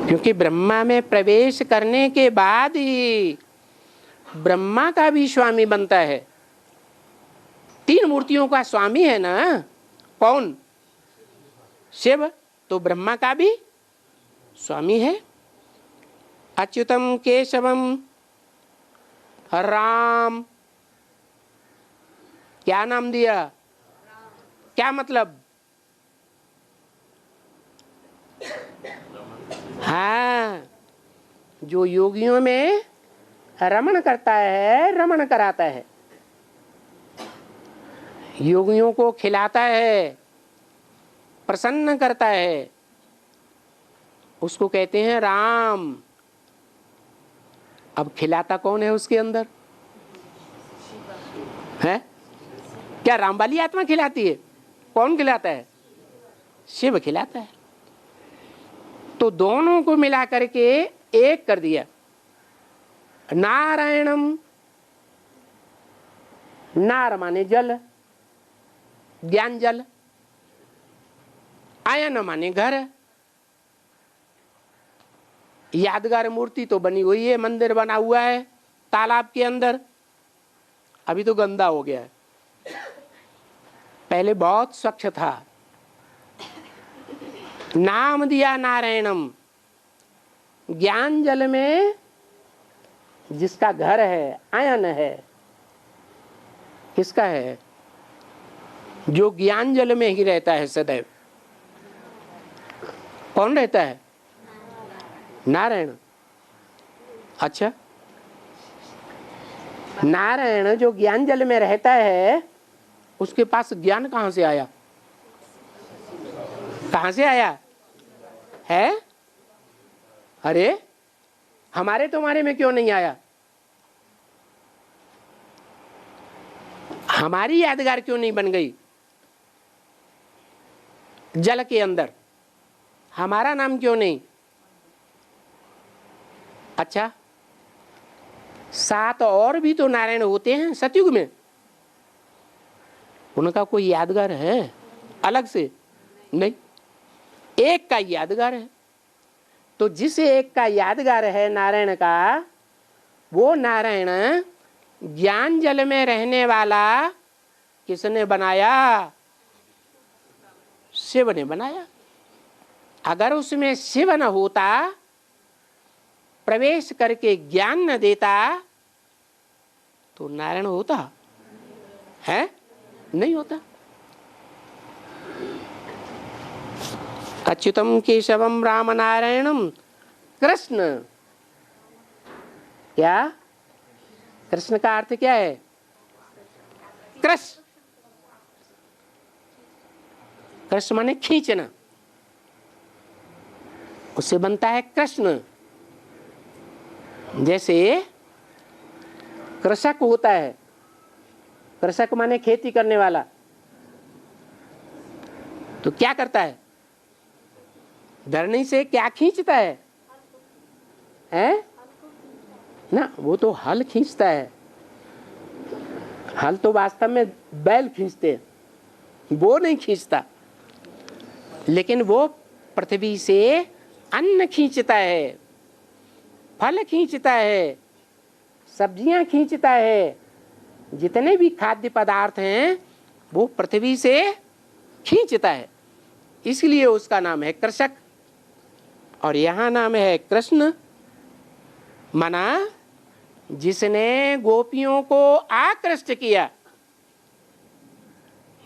क्योंकि ब्रह्मा में प्रवेश करने के बाद ही ब्रह्मा का भी स्वामी बनता है। तीन मूर्तियों का स्वामी है ना कौन? शिव। तो ब्रह्मा का भी स्वामी है। अच्युतम केशवम राम। क्या नाम दिया? क्या मतलब? हाँ, जो योगियों में रमण करता है, रमण कराता है, योगियों को खिलाता है, प्रसन्न करता है, उसको कहते हैं राम। अब खिलाता कौन है उसके अंदर है? क्या राम वाली आत्मा खिलाती है? कौन खिलाता है? शिव खिलाता है। तो दोनों को मिला करके एक कर दिया। नारायणम। नार माने जल, ज्ञान जल। आयन माने घर। यादगार मूर्ति तो बनी हुई है, मंदिर बना हुआ है तालाब के अंदर। अभी तो गंदा हो गया है, पहले बहुत स्वच्छ था। नाम दिया नारायणम। ज्ञान जल में जिसका घर है, आयन है, किसका है? जो ज्ञान जल में ही रहता है सदैव। कौन रहता है? नारायण। अच्छा, नारायण जो ज्ञान जल में रहता है, उसके पास ज्ञान कहां से आया? कहां से आया है? अरे हमारे तुम्हारे में क्यों नहीं आया? हमारी यादगार क्यों नहीं बन गई? जल के अंदर हमारा नाम क्यों नहीं? अच्छा, 7 और भी तो नारायण होते हैं सतयुग में, उनका कोई यादगार है अलग से? नहीं, एक का यादगार है। तो जिस एक का यादगार है नारायण का, वो नारायण ज्ञान जल में रहने वाला किसने बनाया? शिव ने बनाया। अगर उसमें शिव न होता, प्रवेश करके ज्ञान न देता, तो नारायण होता है? नहीं होता। अच्युतम केशवम राम नारायणम कृष्ण। क्या कृष्ण का अर्थ क्या है? कृष्ण। कृष्ण माने खींचना, उससे बनता है कृष्ण। जैसे कृषक होता है, कृषक माने खेती करने वाला, तो क्या करता है? धरनी से क्या खींचता है? हैं? ना, वो तो हल खींचता है। हल तो वास्तव में बैल खींचते हैं, वो नहीं खींचता। लेकिन वो पृथ्वी से अन्न खींचता है, फल खींचता है, सब्जियां खींचता है। जितने भी खाद्य पदार्थ हैं वो पृथ्वी से खींचता है, इसलिए उसका नाम है कृषक। और यहाँ नाम है कृष्ण, मना जिसने गोपियों को आकृष्ट किया,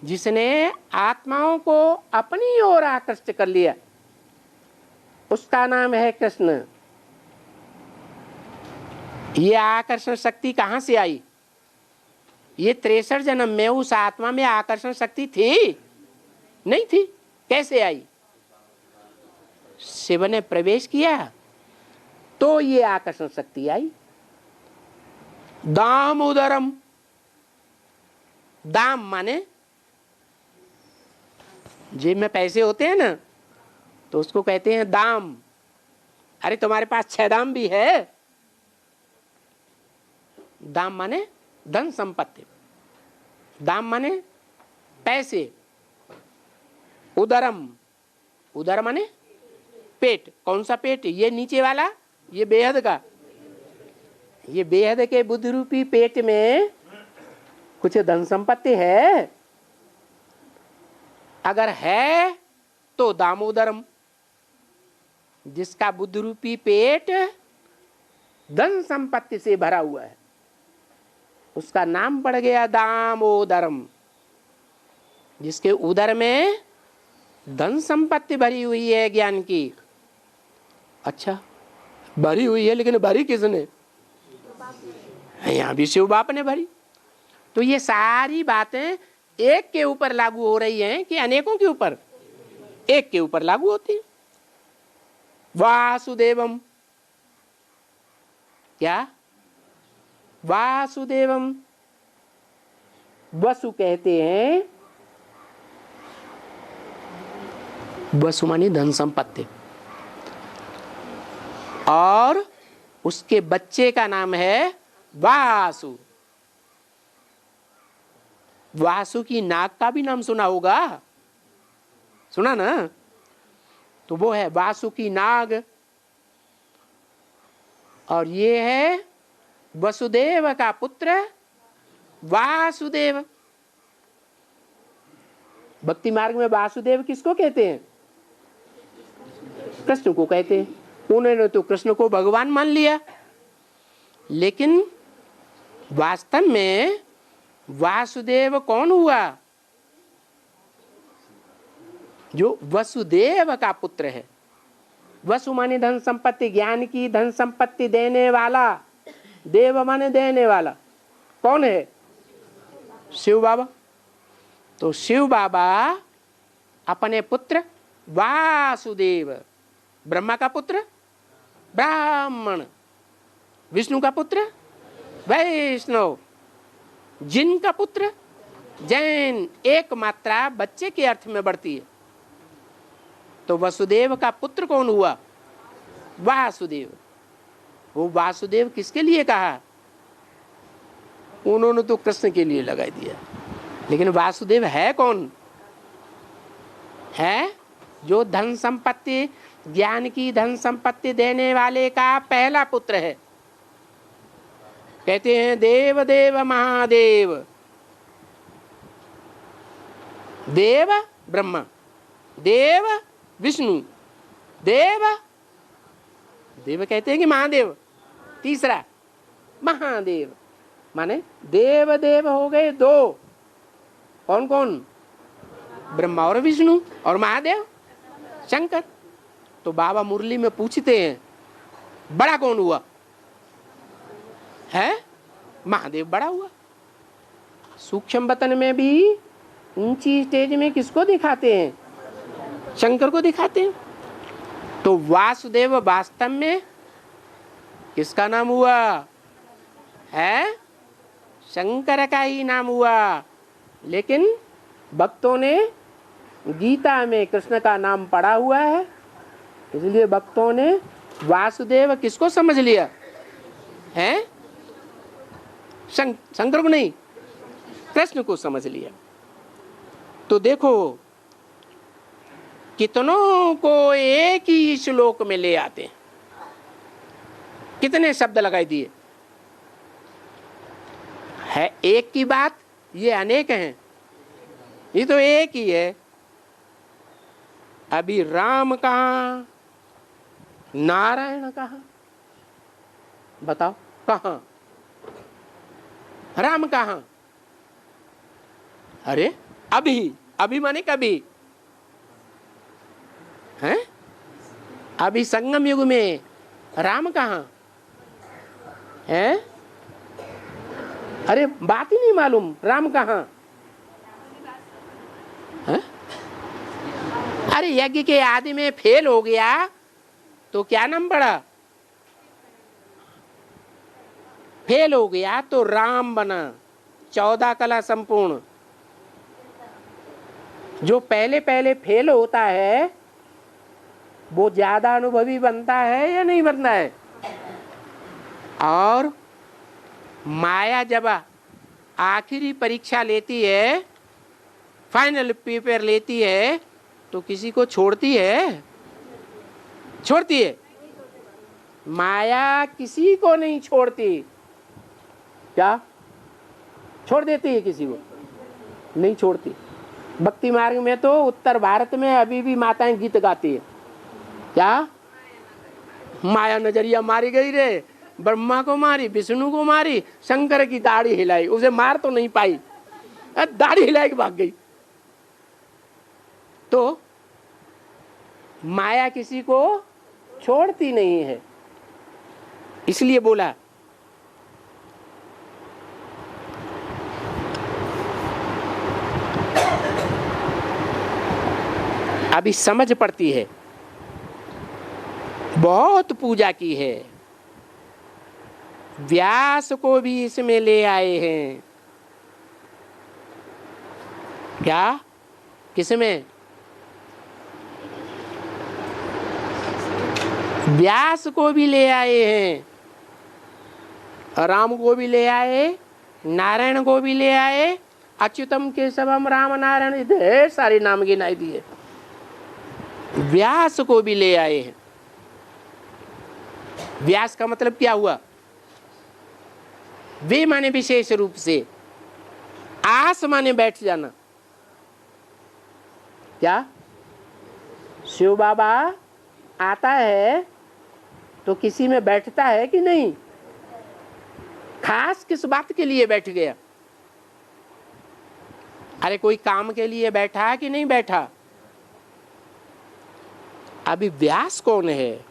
जिसने आत्माओं को अपनी ओर आकृष्ट कर लिया, उसका नाम है कृष्ण। ये आकर्षण शक्ति कहां से आई? ये 63 जन्म में उस आत्मा में आकर्षण शक्ति थी? नहीं थी। कैसे आई? शिव ने प्रवेश किया तो ये आकर्षण शक्ति आई। दामोदरम, दाम माने जेब में पैसे होते हैं ना, तो उसको कहते हैं दाम। अरे तुम्हारे पास 6 दाम भी है। दाम माने धन संपत्ति, दाम माने पैसे। उदरम, उदर माने पेट। कौन सा पेट? ये नीचे वाला, ये बेहद का। ये बेहद के बुद्ध रूपी पेट में कुछ धन संपत्ति है? अगर है तो दामोदरम, जिसका बुद्ध रूपी पेट धन संपत्ति से भरा हुआ है, उसका नाम पड़ गया दामोदरम। जिसके उदर में धन संपत्ति भरी हुई है ज्ञान की। अच्छा, भरी हुई है, लेकिन भरी किसने? यहाँ भी शिव बाप ने भरी। तो ये सारी बातें एक के ऊपर लागू हो रही हैं कि अनेकों के ऊपर? एक के ऊपर लागू होती है। वासुदेवम, क्या? वासुदेवम। वसु कहते हैं, वसु मानी धन संपत्ति, और उसके बच्चे का नाम है वासु। वासु की नाग का भी नाम सुना होगा, सुना ना? तो वो है वासु की नाग। और ये है वसुदेव का पुत्र वासुदेव। भक्ति मार्ग में वासुदेव किसको कहते हैं? कृष्ण को कहते हैं। उन्होंने तो कृष्ण को भगवान मान लिया, लेकिन वास्तव में वासुदेव कौन हुआ? जो वसुदेव का पुत्र है। वसु माने धन संपत्ति, ज्ञान की धन संपत्ति देने वाला। देव माने देने वाला। कौन है? शिव बाबा। तो शिव बाबा अपने पुत्र वासुदेव, ब्रह्मा का पुत्र ब्राह्मण, विष्णु का पुत्र वैष्णव, जिन का पुत्र जैन। एक मात्रा बच्चे के अर्थ में बढ़ती है। तो वसुदेव का पुत्र कौन हुआ? वासुदेव। वो वासुदेव किसके लिए कहा? उन्होंने तो कृष्ण के लिए लगा दिया, लेकिन वासुदेव है कौन? है जो धन संपत्ति, ज्ञान की धन संपत्ति देने वाले का पहला पुत्र है। कहते हैं देव देव महादेव, देव ब्रह्मा, देव विष्णु, देव देव कहते हैं कि महादेव, तीसरा महादेव, माने देव देव हो गए दो। कौन कौन? ब्रह्मा और विष्णु, और महादेव शंकर। तो बाबा मुरली में पूछते हैं बड़ा कौन हुआ? है महादेव बड़ा हुआ। सूक्ष्म वतन में भी ऊंची स्टेज में किसको दिखाते हैं? शंकर को दिखाते हैं। तो वासुदेव वास्तव में किसका नाम हुआ? है शंकर का ही नाम हुआ। लेकिन भक्तों ने गीता में कृष्ण का नाम पढ़ा हुआ है, इसलिए भक्तों ने वासुदेव किसको समझ लिया है? शंकर को नहीं, कृष्ण को समझ लिया। तो देखो कितनों को एक ही श्लोक में ले आते हैं। कितने शब्द लगाई दिए है? एक की बात, ये अनेक हैं, ये तो एक ही है। अभी राम कहाँ, नारायण कहाँ? बताओ कहाँ? राम कहाँ? अरे अभी, अभी माने कभी है? अभी संगम युग में राम कहाँ है? अरे बात ही नहीं मालूम, राम कहाँ है? अरे यज्ञ के आदि में फेल हो गया तो क्या नाम पड़ा? फेल हो गया तो राम बना, 14 कला संपूर्ण। जो पहले पहले फेल होता है वो ज्यादा अनुभवी बनता है या नहीं बनता है? और माया जब आखिरी परीक्षा लेती है, फाइनल पेपर लेती है, तो किसी को छोड़ती है? छोड़ती है? माया किसी को नहीं छोड़ती। क्या छोड़ देती है? किसी को नहीं छोड़ती। भक्ति मार्ग में तो उत्तर भारत में अभी भी माताएं गीत गाती है। क्या? माया नजरिया मारी गई रे, ब्रह्मा को मारी, विष्णु को मारी, शंकर की दाढ़ी हिलाई, उसे मार तो नहीं पाई, दाढ़ी हिलाई के भाग गई। तो माया किसी को छोड़ती नहीं है, इसलिए बोला अभी समझ पड़ती है। बहुत पूजा की है, व्यास को भी इसमें ले आए हैं। क्या? किसमें? व्यास को भी ले आए हैं, राम को भी ले आए, नारायण को भी ले आए, अच्युतम केशवम राम नारायण, ढेर सारे नाम गिनाई दिए। व्यास को भी ले आए हैं। व्यास का मतलब क्या हुआ? वे माने विशेष रूप से, आस माने बैठ जाना। क्या? शिव बाबा आता है तो किसी में बैठता है कि नहीं? खास किस बात के लिए बैठ गया? अरे कोई काम के लिए बैठा कि नहीं बैठा? अभी व्यास कौन है?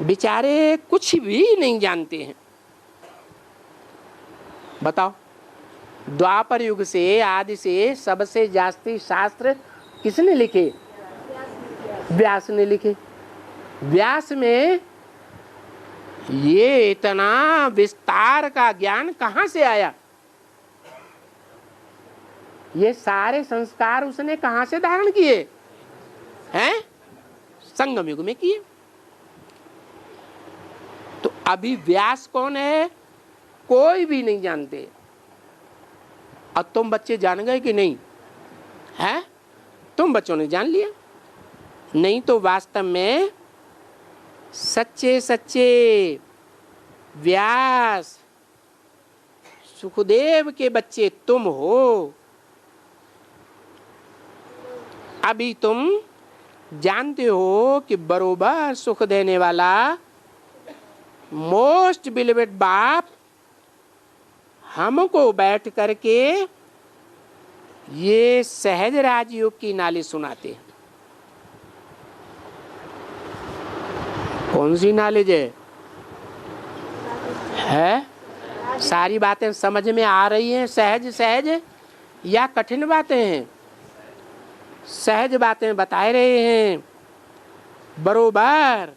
बेचारे कुछ भी नहीं जानते हैं। बताओ, द्वापर युग से आदि से सबसे जास्ती शास्त्र किसने लिखे? व्यास ने लिखे। व्यास में ये इतना विस्तार का ज्ञान कहां से आया? ये सारे संस्कार उसने कहां से धारण किए हैं? संगम युग में किए। तो अभी व्यास कौन है कोई भी नहीं जानते। और तुम बच्चे जान गए कि नहीं? है तुम बच्चों ने जान लिया। नहीं तो वास्तव में सच्चे सच्चे व्यास सुखदेव के बच्चे तुम हो। अभी तुम जानते हो कि बरोबर सुख देने वाला मोस्ट बिलीवेड बाप हमको बैठ करके ये सहज राजयोग की नाली सुनाते हैं। कौन सी नॉलेज है? सारी बातें समझ में आ रही हैं सहज सहज, या कठिन बातें हैं? सहज बातें बता रहे हैं। बरोबर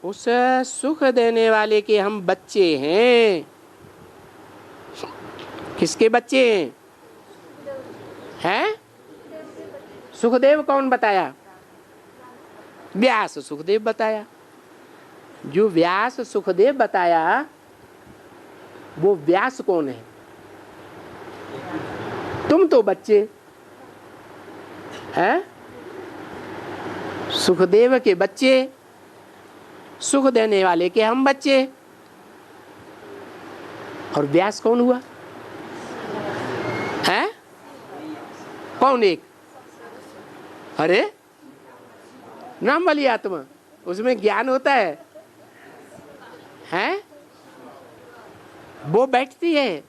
उस सुख देने वाले के हम बच्चे हैं। किसके बच्चे हैं? सुखदेव कौन बताया? व्यास सुखदेव बताया। जो व्यास सुखदेव बताया वो व्यास कौन है? तुम तो बच्चे हैं, सुखदेव के बच्चे, सुख देने वाले के हम बच्चे। और व्यास कौन हुआ? है कौन? एक अरे नाम वाली आत्मा, उसमें ज्ञान होता है, हैं? वो बैठती है।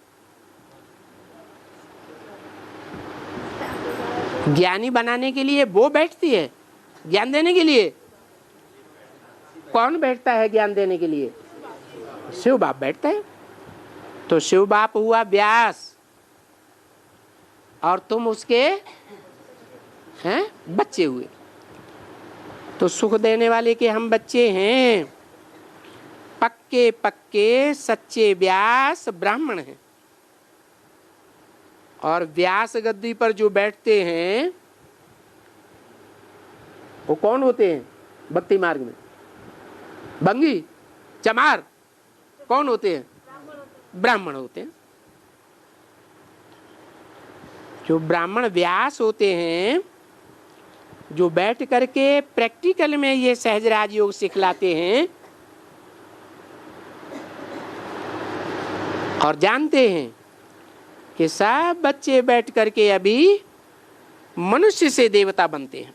ज्ञानी बनाने के लिए वो बैठती है, ज्ञान देने के लिए कौन बैठता है? ज्ञान देने के लिए शिव बाप बैठता है। तो शिव बाप हुआ व्यास और तुम उसके हैं बच्चे हुए। तो सुख देने वाले के हम बच्चे हैं। पक्के पक्के सच्चे व्यास ब्राह्मण हैं। और व्यास गद्दी पर जो बैठते हैं वो कौन होते हैं? भक्ति मार्ग में भंगी चमार कौन होते हैं? ब्राह्मण होते हैं। जो ब्राह्मण व्यास होते हैं, जो बैठ करके प्रैक्टिकल में ये सहज राजयोग सिखलाते हैं और जानते हैं कि सब बच्चे बैठ करके अभी मनुष्य से देवता बनते हैं।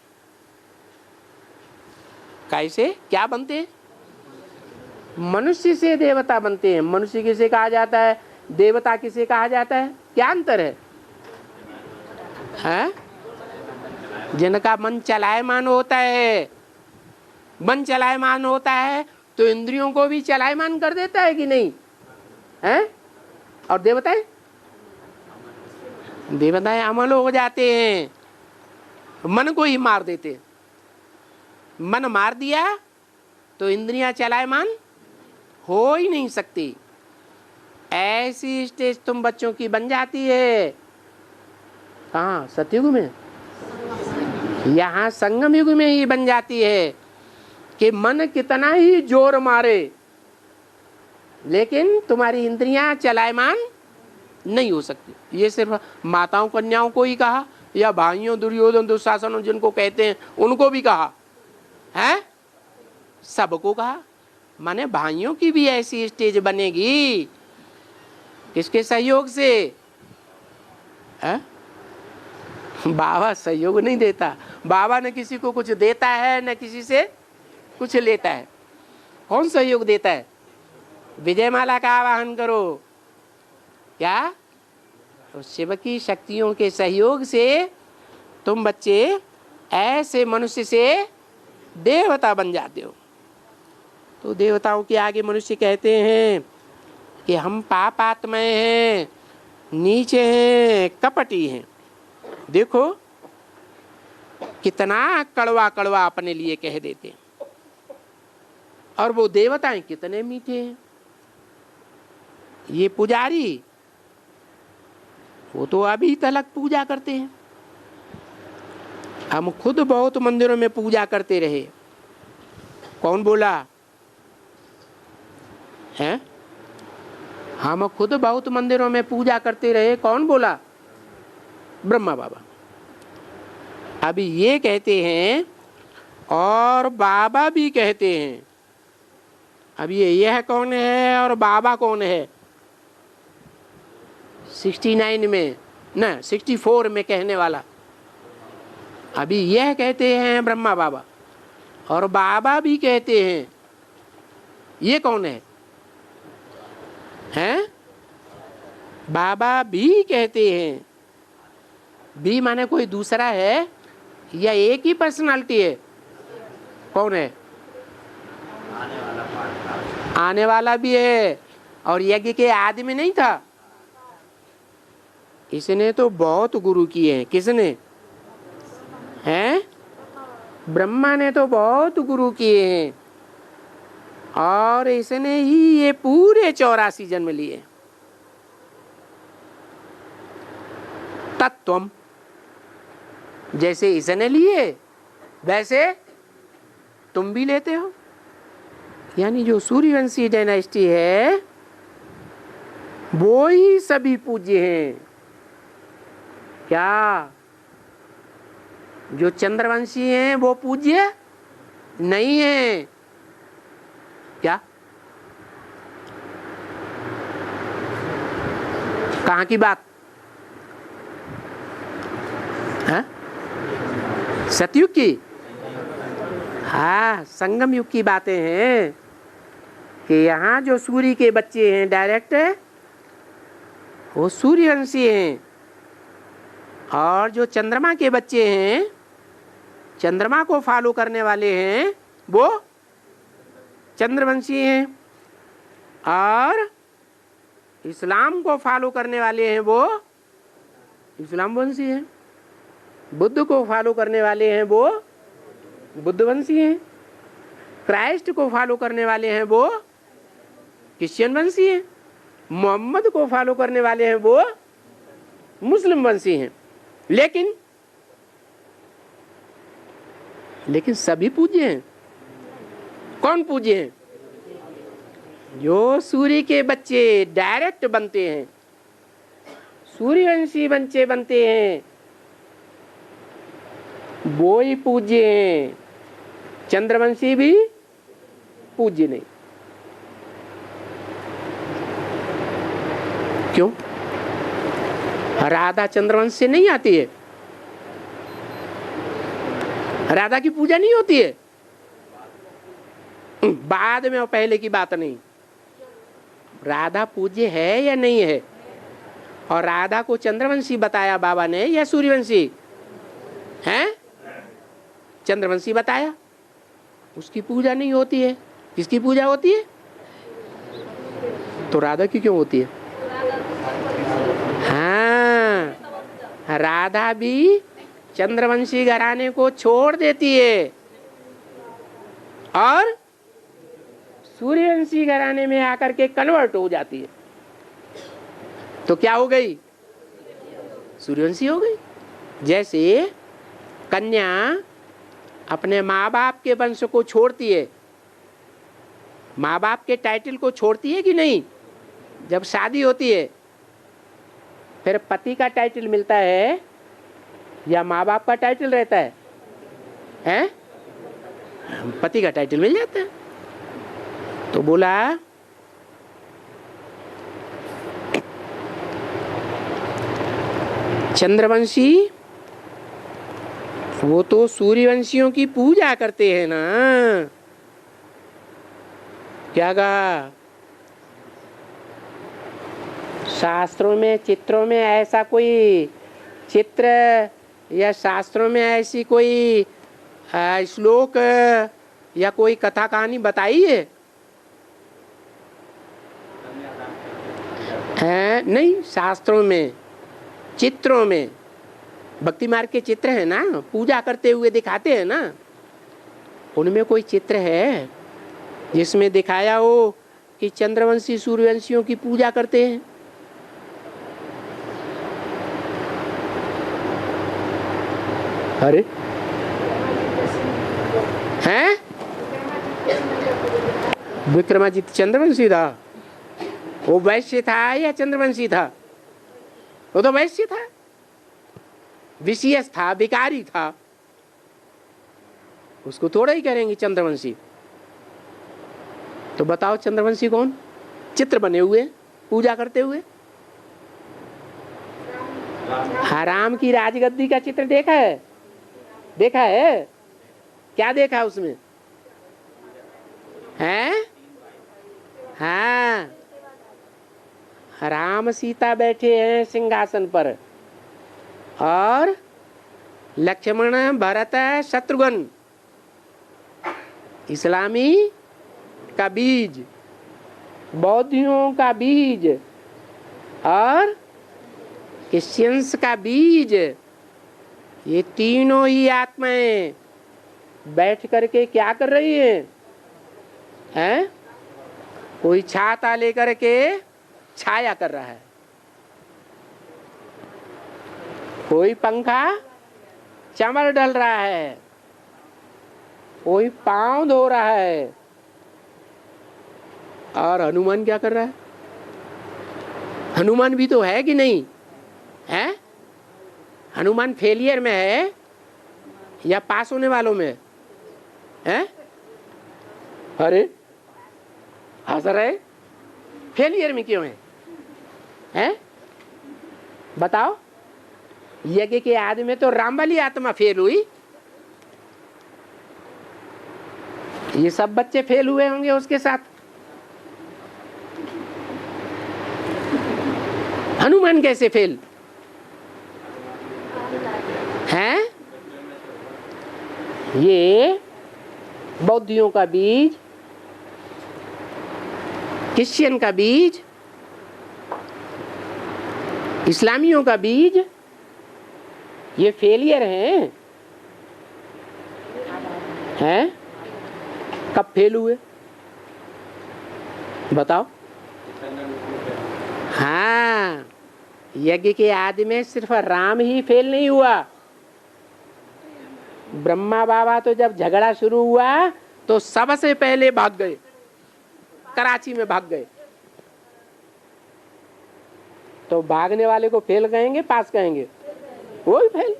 कैसे क्या बनते हैं? मनुष्य से देवता बनते हैं। मनुष्य किसे कहा जाता है? देवता किसे कहा जाता है? क्या अंतर है? हैं? जिनका मन चलायमान होता है, मन चलायमान होता है तो इंद्रियों को भी चलायमान कर देता है कि नहीं? हैं? और देवताएं अमल हो जाते हैं, मन को ही मार देते हैं। मन मार दिया तो इंद्रियां चलायमान हो ही नहीं सकती। ऐसी स्टेज तुम बच्चों की बन जाती है। कहाँ? सतयुग में? यहाँ संगम युग में ही बन जाती है कि मन कितना ही जोर मारे लेकिन तुम्हारी इंद्रियां चलायमान नहीं हो सकती। ये सिर्फ माताओं कन्याओं को ही कहा या भाइयों दुर्योधन दुशासन जिनको कहते हैं उनको भी कहा है? सबको कहा। माने भाइयों की भी ऐसी स्टेज बनेगी। किसके सहयोग से? है? बाबा सहयोग नहीं देता। बाबा न किसी को कुछ देता है न किसी से कुछ लेता है। कौन सहयोग देता है? विजय माला का आवाहन करो। क्या? तो शिव की शक्तियों के सहयोग से तुम बच्चे ऐसे मनुष्य से देवता बन जाते हो। तो देवताओं के आगे मनुष्य कहते हैं कि हम पाप आत्माएं हैं, नीचे हैं, कपटी हैं। देखो कितना कड़वा कड़वा अपने लिए कह देते हैं। और वो देवताएं कितने मीठे हैं। ये पुजारी वो तो अभी तलक पूजा करते हैं। हम खुद बहुत मंदिरों में पूजा करते रहे। कौन बोला है? हम खुद बहुत मंदिरों में पूजा करते रहे। कौन बोला? ब्रह्मा बाबा। अभी ये कहते हैं और बाबा भी कहते हैं। अब यह कौन है और बाबा कौन है? 69 में न 64 में कहने वाला। अभी यह कहते हैं ब्रह्मा बाबा और बाबा भी कहते हैं। ये कौन है? हैं? बाबा भी कहते हैं। भी माने कोई दूसरा है या एक ही पर्सनालिटी है? कौन है? आने वाला भी है। और यज्ञ के आदि में नहीं था। इसने तो बहुत गुरु किए हैं। किसने? हैं? ब्रह्मा ने तो बहुत गुरु किए हैं और इसने ही ये पूरे 84 जन्म लिए। तत्वम जैसे इसने लिए वैसे तुम भी लेते हो। यानी जो सूर्यवंशी डायनेस्टी है वो ही सभी पूज्य हैं। क्या जो चंद्रवंशी हैं वो पूज्य नहीं है? क्या? कहाँ की बात है? सतयुग की? हाँ, संगम युग की बातें हैं कि यहाँ जो सूर्य के बच्चे हैं डायरेक्ट वो सूर्यवंशी हैं और जो चंद्रमा के बच्चे हैं चंद्रमा को फॉलो करने वाले हैं वो चंद्रवंशी हैं और इस्लाम को फॉलो करने वाले हैं वो इस्लामवंशी हैं। बुद्ध को फॉलो करने वाले हैं वो बुद्धवंशी हैं। क्राइस्ट को फॉलो करने वाले हैं वो क्रिश्चियन वंशी हैं। मोहम्मद को फॉलो करने वाले हैं वो मुस्लिम वंशी हैं। लेकिन सभी पूज्य हैं। कौन पूज्य हैं? जो सूर्य के बच्चे डायरेक्ट बनते हैं, सूर्यवंशी बच्चे बनते हैं, वो ही पूज्य हैं। चंद्रवंशी भी पूज्य नहीं। क्यों? राधा चंद्रवंश से नहीं आती है। राधा की पूजा नहीं होती है। बाद में और पहले की बात नहीं। राधा पूज्य है या नहीं है? और राधा को चंद्रवंशी बताया बाबा ने या सूर्यवंशी हैं? चंद्रवंशी बताया। उसकी पूजा नहीं होती है। किसकी पूजा होती है? तो राधा की क्यों होती है? हाँ, राधा भी चंद्रवंशी घराने को छोड़ देती है और सूर्यवंशी घराने में आकर के कन्वर्ट हो जाती है। तो क्या हो गई? सूर्यवंशी हो गई। जैसे कन्या अपने माँ बाप के वंश को छोड़ती है, माँ बाप के टाइटल को छोड़ती है कि नहीं? जब शादी होती है फिर पति का टाइटल मिलता है या माँ बाप का टाइटल रहता है? हैं? पति का टाइटल मिल जाता है। तो बोला चंद्रवंशी वो तो सूर्यवंशियों की पूजा करते हैं ना। क्या कहा? शास्त्रों में चित्रों में ऐसा कोई चित्र या शास्त्रों में ऐसी कोई श्लोक या कोई कथा कहानी बताई है? नहीं, शास्त्रों में चित्रों में भक्ति मार्ग के चित्र है ना, पूजा करते हुए दिखाते हैं ना, उनमें कोई चित्र है? जिसमें दिखाया हो कि चंद्रवंशी सूर्यवंशियों की पूजा करते हैं। अरे हैं? विक्रमादित्य चंद्रवंशी था? वो वैश्य था या चंद्रवंशी था? वो तो वैश्य था, विशेष था, भिखारी था, उसको थोड़ा ही करेंगे चंद्रवंशी। तो बताओ चंद्रवंशी कौन? चित्र बने हुए पूजा करते हुए। राम की राजगद्दी का चित्र देखा है? देखा है? क्या देखा उसमें? हैं? हाँ, राम सीता बैठे हैं सिंहासन पर और लक्ष्मण भरत शत्रुघ्न, इस्लामी का बीज, बौद्धियों का बीज और क्रिश्चियंस का बीज, ये तीनों ही आत्माएं बैठ करके क्या कर रही हैं? हैं? कोई छाता लेकर के छाया कर रहा है, कोई पंखा चमर डल रहा है, कोई पांव धो रहा है, और हनुमान क्या कर रहा है? हनुमान भी तो है कि नहीं है? हनुमान फेलियर में है या पास होने वालों में है? अरे हंस रहे, फेलियर में क्यों है? बताओ। यज्ञ के आदि में तो राम वाली आत्मा फेल हुई, ये सब बच्चे फेल हुए होंगे उसके साथ। हनुमान कैसे फेल हैं? ये बौद्धियों का बीज, क्रिश्चियन का बीज, इस्लामियों का बीज, ये फेलियर हैं? कब फेल हुए बताओ? हाँ, यज्ञ के आदि में सिर्फ राम ही फेल नहीं हुआ। ब्रह्मा बाबा तो जब झगड़ा शुरू हुआ तो सबसे पहले भाग गए, कराची में भाग गए। तो भागने वाले को फेल कहेंगे पास कहेंगे? वो ही फेल।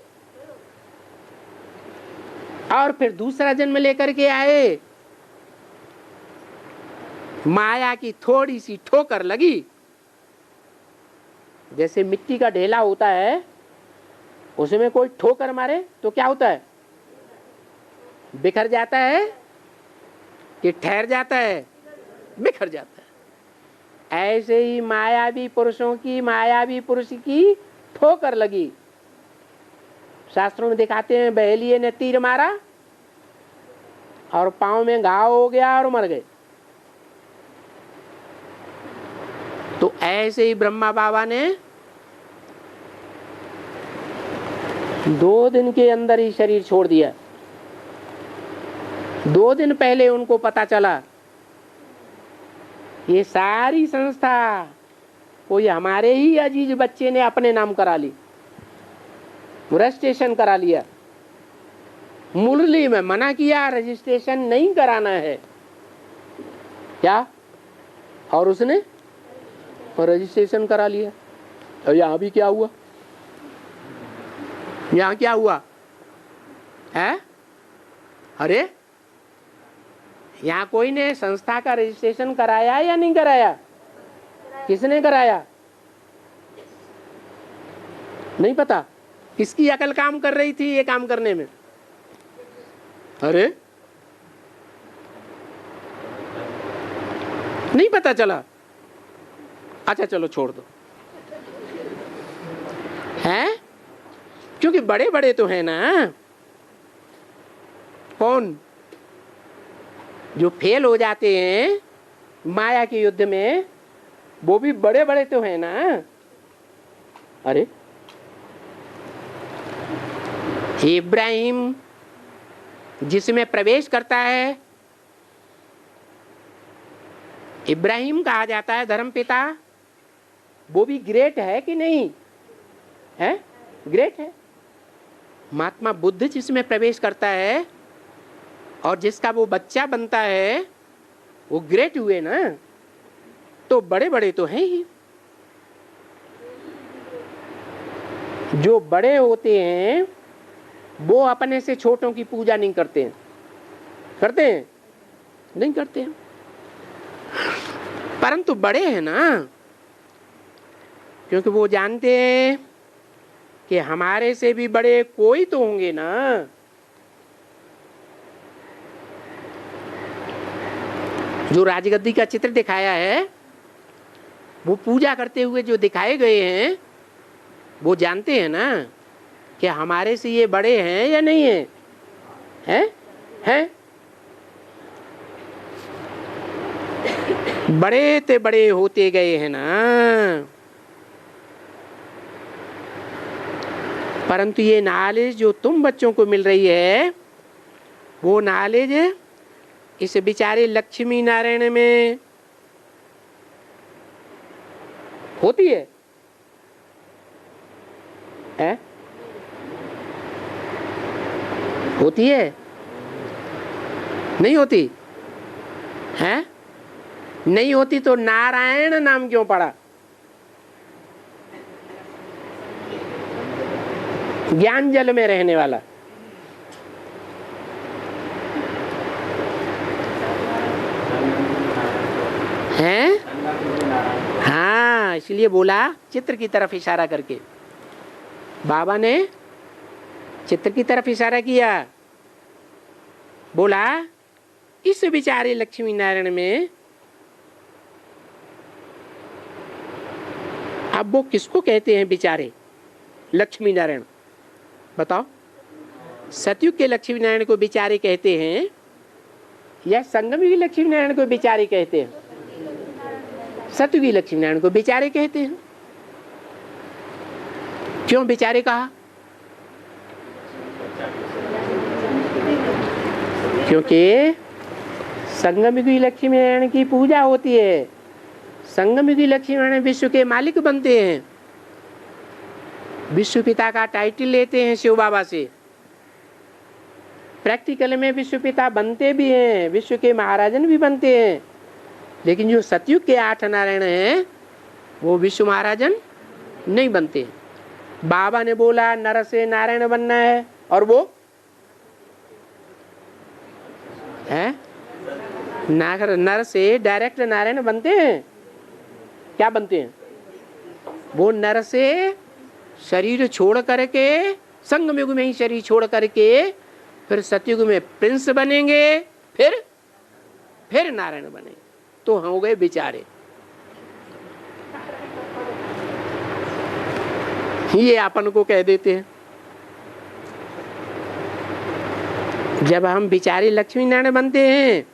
और फिर दूसरा जन्म लेकर के आए, माया की थोड़ी सी ठोकर लगी, जैसे मिट्टी का ढेला होता है, उसमें कोई ठोकर मारे तो क्या होता है? बिखर जाता है कि ठहर जाता है? बिखर जाता है। ऐसे ही मायावी पुरुषों की, मायावी पुरुष की ठोकर लगी। शास्त्रों में दिखाते हैं बहेलिये ने तीर मारा और पांव में घाव हो गया और मर गए। तो ऐसे ही ब्रह्मा बाबा ने 2 दिन के अंदर ही शरीर छोड़ दिया। 2 दिन पहले उनको पता चला ये सारी संस्था कोई हमारे ही अजीज बच्चे ने अपने नाम करा ली, रजिस्ट्रेशन करा लिया। मुरली में मना किया रजिस्ट्रेशन नहीं कराना है क्या, और उसने रजिस्ट्रेशन करा लिया। और यहाँ भी क्या हुआ? यहाँ क्या हुआ है? अरे यहाँ कोई ने संस्था का रजिस्ट्रेशन कराया या नहीं कराया? किसने कराया? नहीं पता। किसकी अकल काम कर रही थी ये काम करने में? अरे नहीं पता चला। अच्छा चलो छोड़ दो, हैं? क्योंकि बड़े बड़े तो हैं ना। कौन? जो फेल हो जाते हैं माया के युद्ध में, वो भी बड़े बड़े तो हैं ना। अरे इब्राहिम जिसमें प्रवेश करता है इब्राहिम कहा जाता है धर्म पिता, वो भी ग्रेट है कि नहीं है? ग्रेट है। महात्मा बुद्ध जिसमें प्रवेश करता है और जिसका वो बच्चा बनता है वो ग्रेट हुए ना। तो बड़े बड़े तो हैं ही, जो बड़े होते हैं वो अपने से छोटों की पूजा नहीं करते हैं। करते हैं? नहीं करते हैं। परंतु बड़े हैं ना, क्योंकि वो जानते हैं कि हमारे से भी बड़े कोई तो होंगे ना। जो राजगद्दी का चित्र दिखाया है, वो पूजा करते हुए जो दिखाए गए हैं, वो जानते हैं ना कि हमारे से ये बड़े हैं या नहीं है? हैं? बड़े ते बड़े होते गए हैं ना। परंतु ये नॉलेज जो तुम बच्चों को मिल रही है, वो नॉलेज इस बेचारे लक्ष्मी नारायण में होती है? होती है? नहीं होती है? नहीं होती तो नारायण नाम क्यों पड़ा? ज्ञान जल में रहने वाला है। हाँ, इसलिए बोला चित्र की तरफ इशारा करके। बाबा ने चित्र की तरफ इशारा किया, बोला इस बेचारे लक्ष्मी नारायण में। अब वो किसको कहते हैं बेचारे लक्ष्मी नारायण? बताओ, सतयुग के लक्ष्मी नारायण को बेचारे कहते हैं या संगमी लक्ष्मी नारायण को बेचारे कहते हैं? सतयुगी लक्ष्मी नारायण को बेचारे कहते हैं। क्यों बेचारे कहा? क्योंकि संगमयुगी लक्ष्मी नारायण की पूजा होती है। संगमयुगी लक्ष्मी नारायण विश्व के मालिक बनते हैं, विश्व पिता का टाइटल लेते हैं शिव बाबा से। प्रैक्टिकल में विश्व पिता बनते भी हैं, विश्व के महाराजन भी बनते हैं। लेकिन जो सतयुग के 8 नारायण हैं वो विश्व महाराजन नहीं बनते। बाबा ने बोला नर से नारायण बनना है, और वो है नर से डायरेक्ट नारायण बनते हैं। क्या बनते हैं? वो नर से शरीर छोड़ करके, संगम युग में ही शरीर छोड़ करके फिर सतयुग में प्रिंस बनेंगे, फिर नारायण बनेंगे। तो हो गए बेचारे। ये अपन को कह देते हैं। जब हम बेचारे लक्ष्मी नारायण बनते हैं,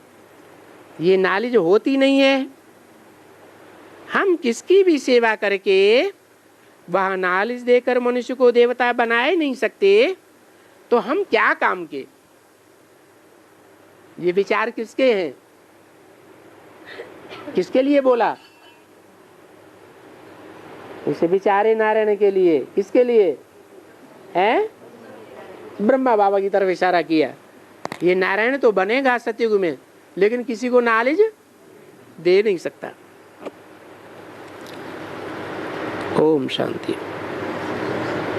ये नॉलेज होती नहीं है। हम किसकी भी सेवा करके वह नॉलेज देकर मनुष्य को देवता बनाए नहीं सकते, तो हम क्या काम के? ये विचार किसके हैं? किसके लिए बोला? इसे बेचारे नारायण के लिए। किसके लिए है? ब्रह्मा बाबा की तरफ इशारा किया। ये नारायण तो बनेगा सतयुग में, लेकिन किसी को नॉलेज दे नहीं सकता। ओम शांति।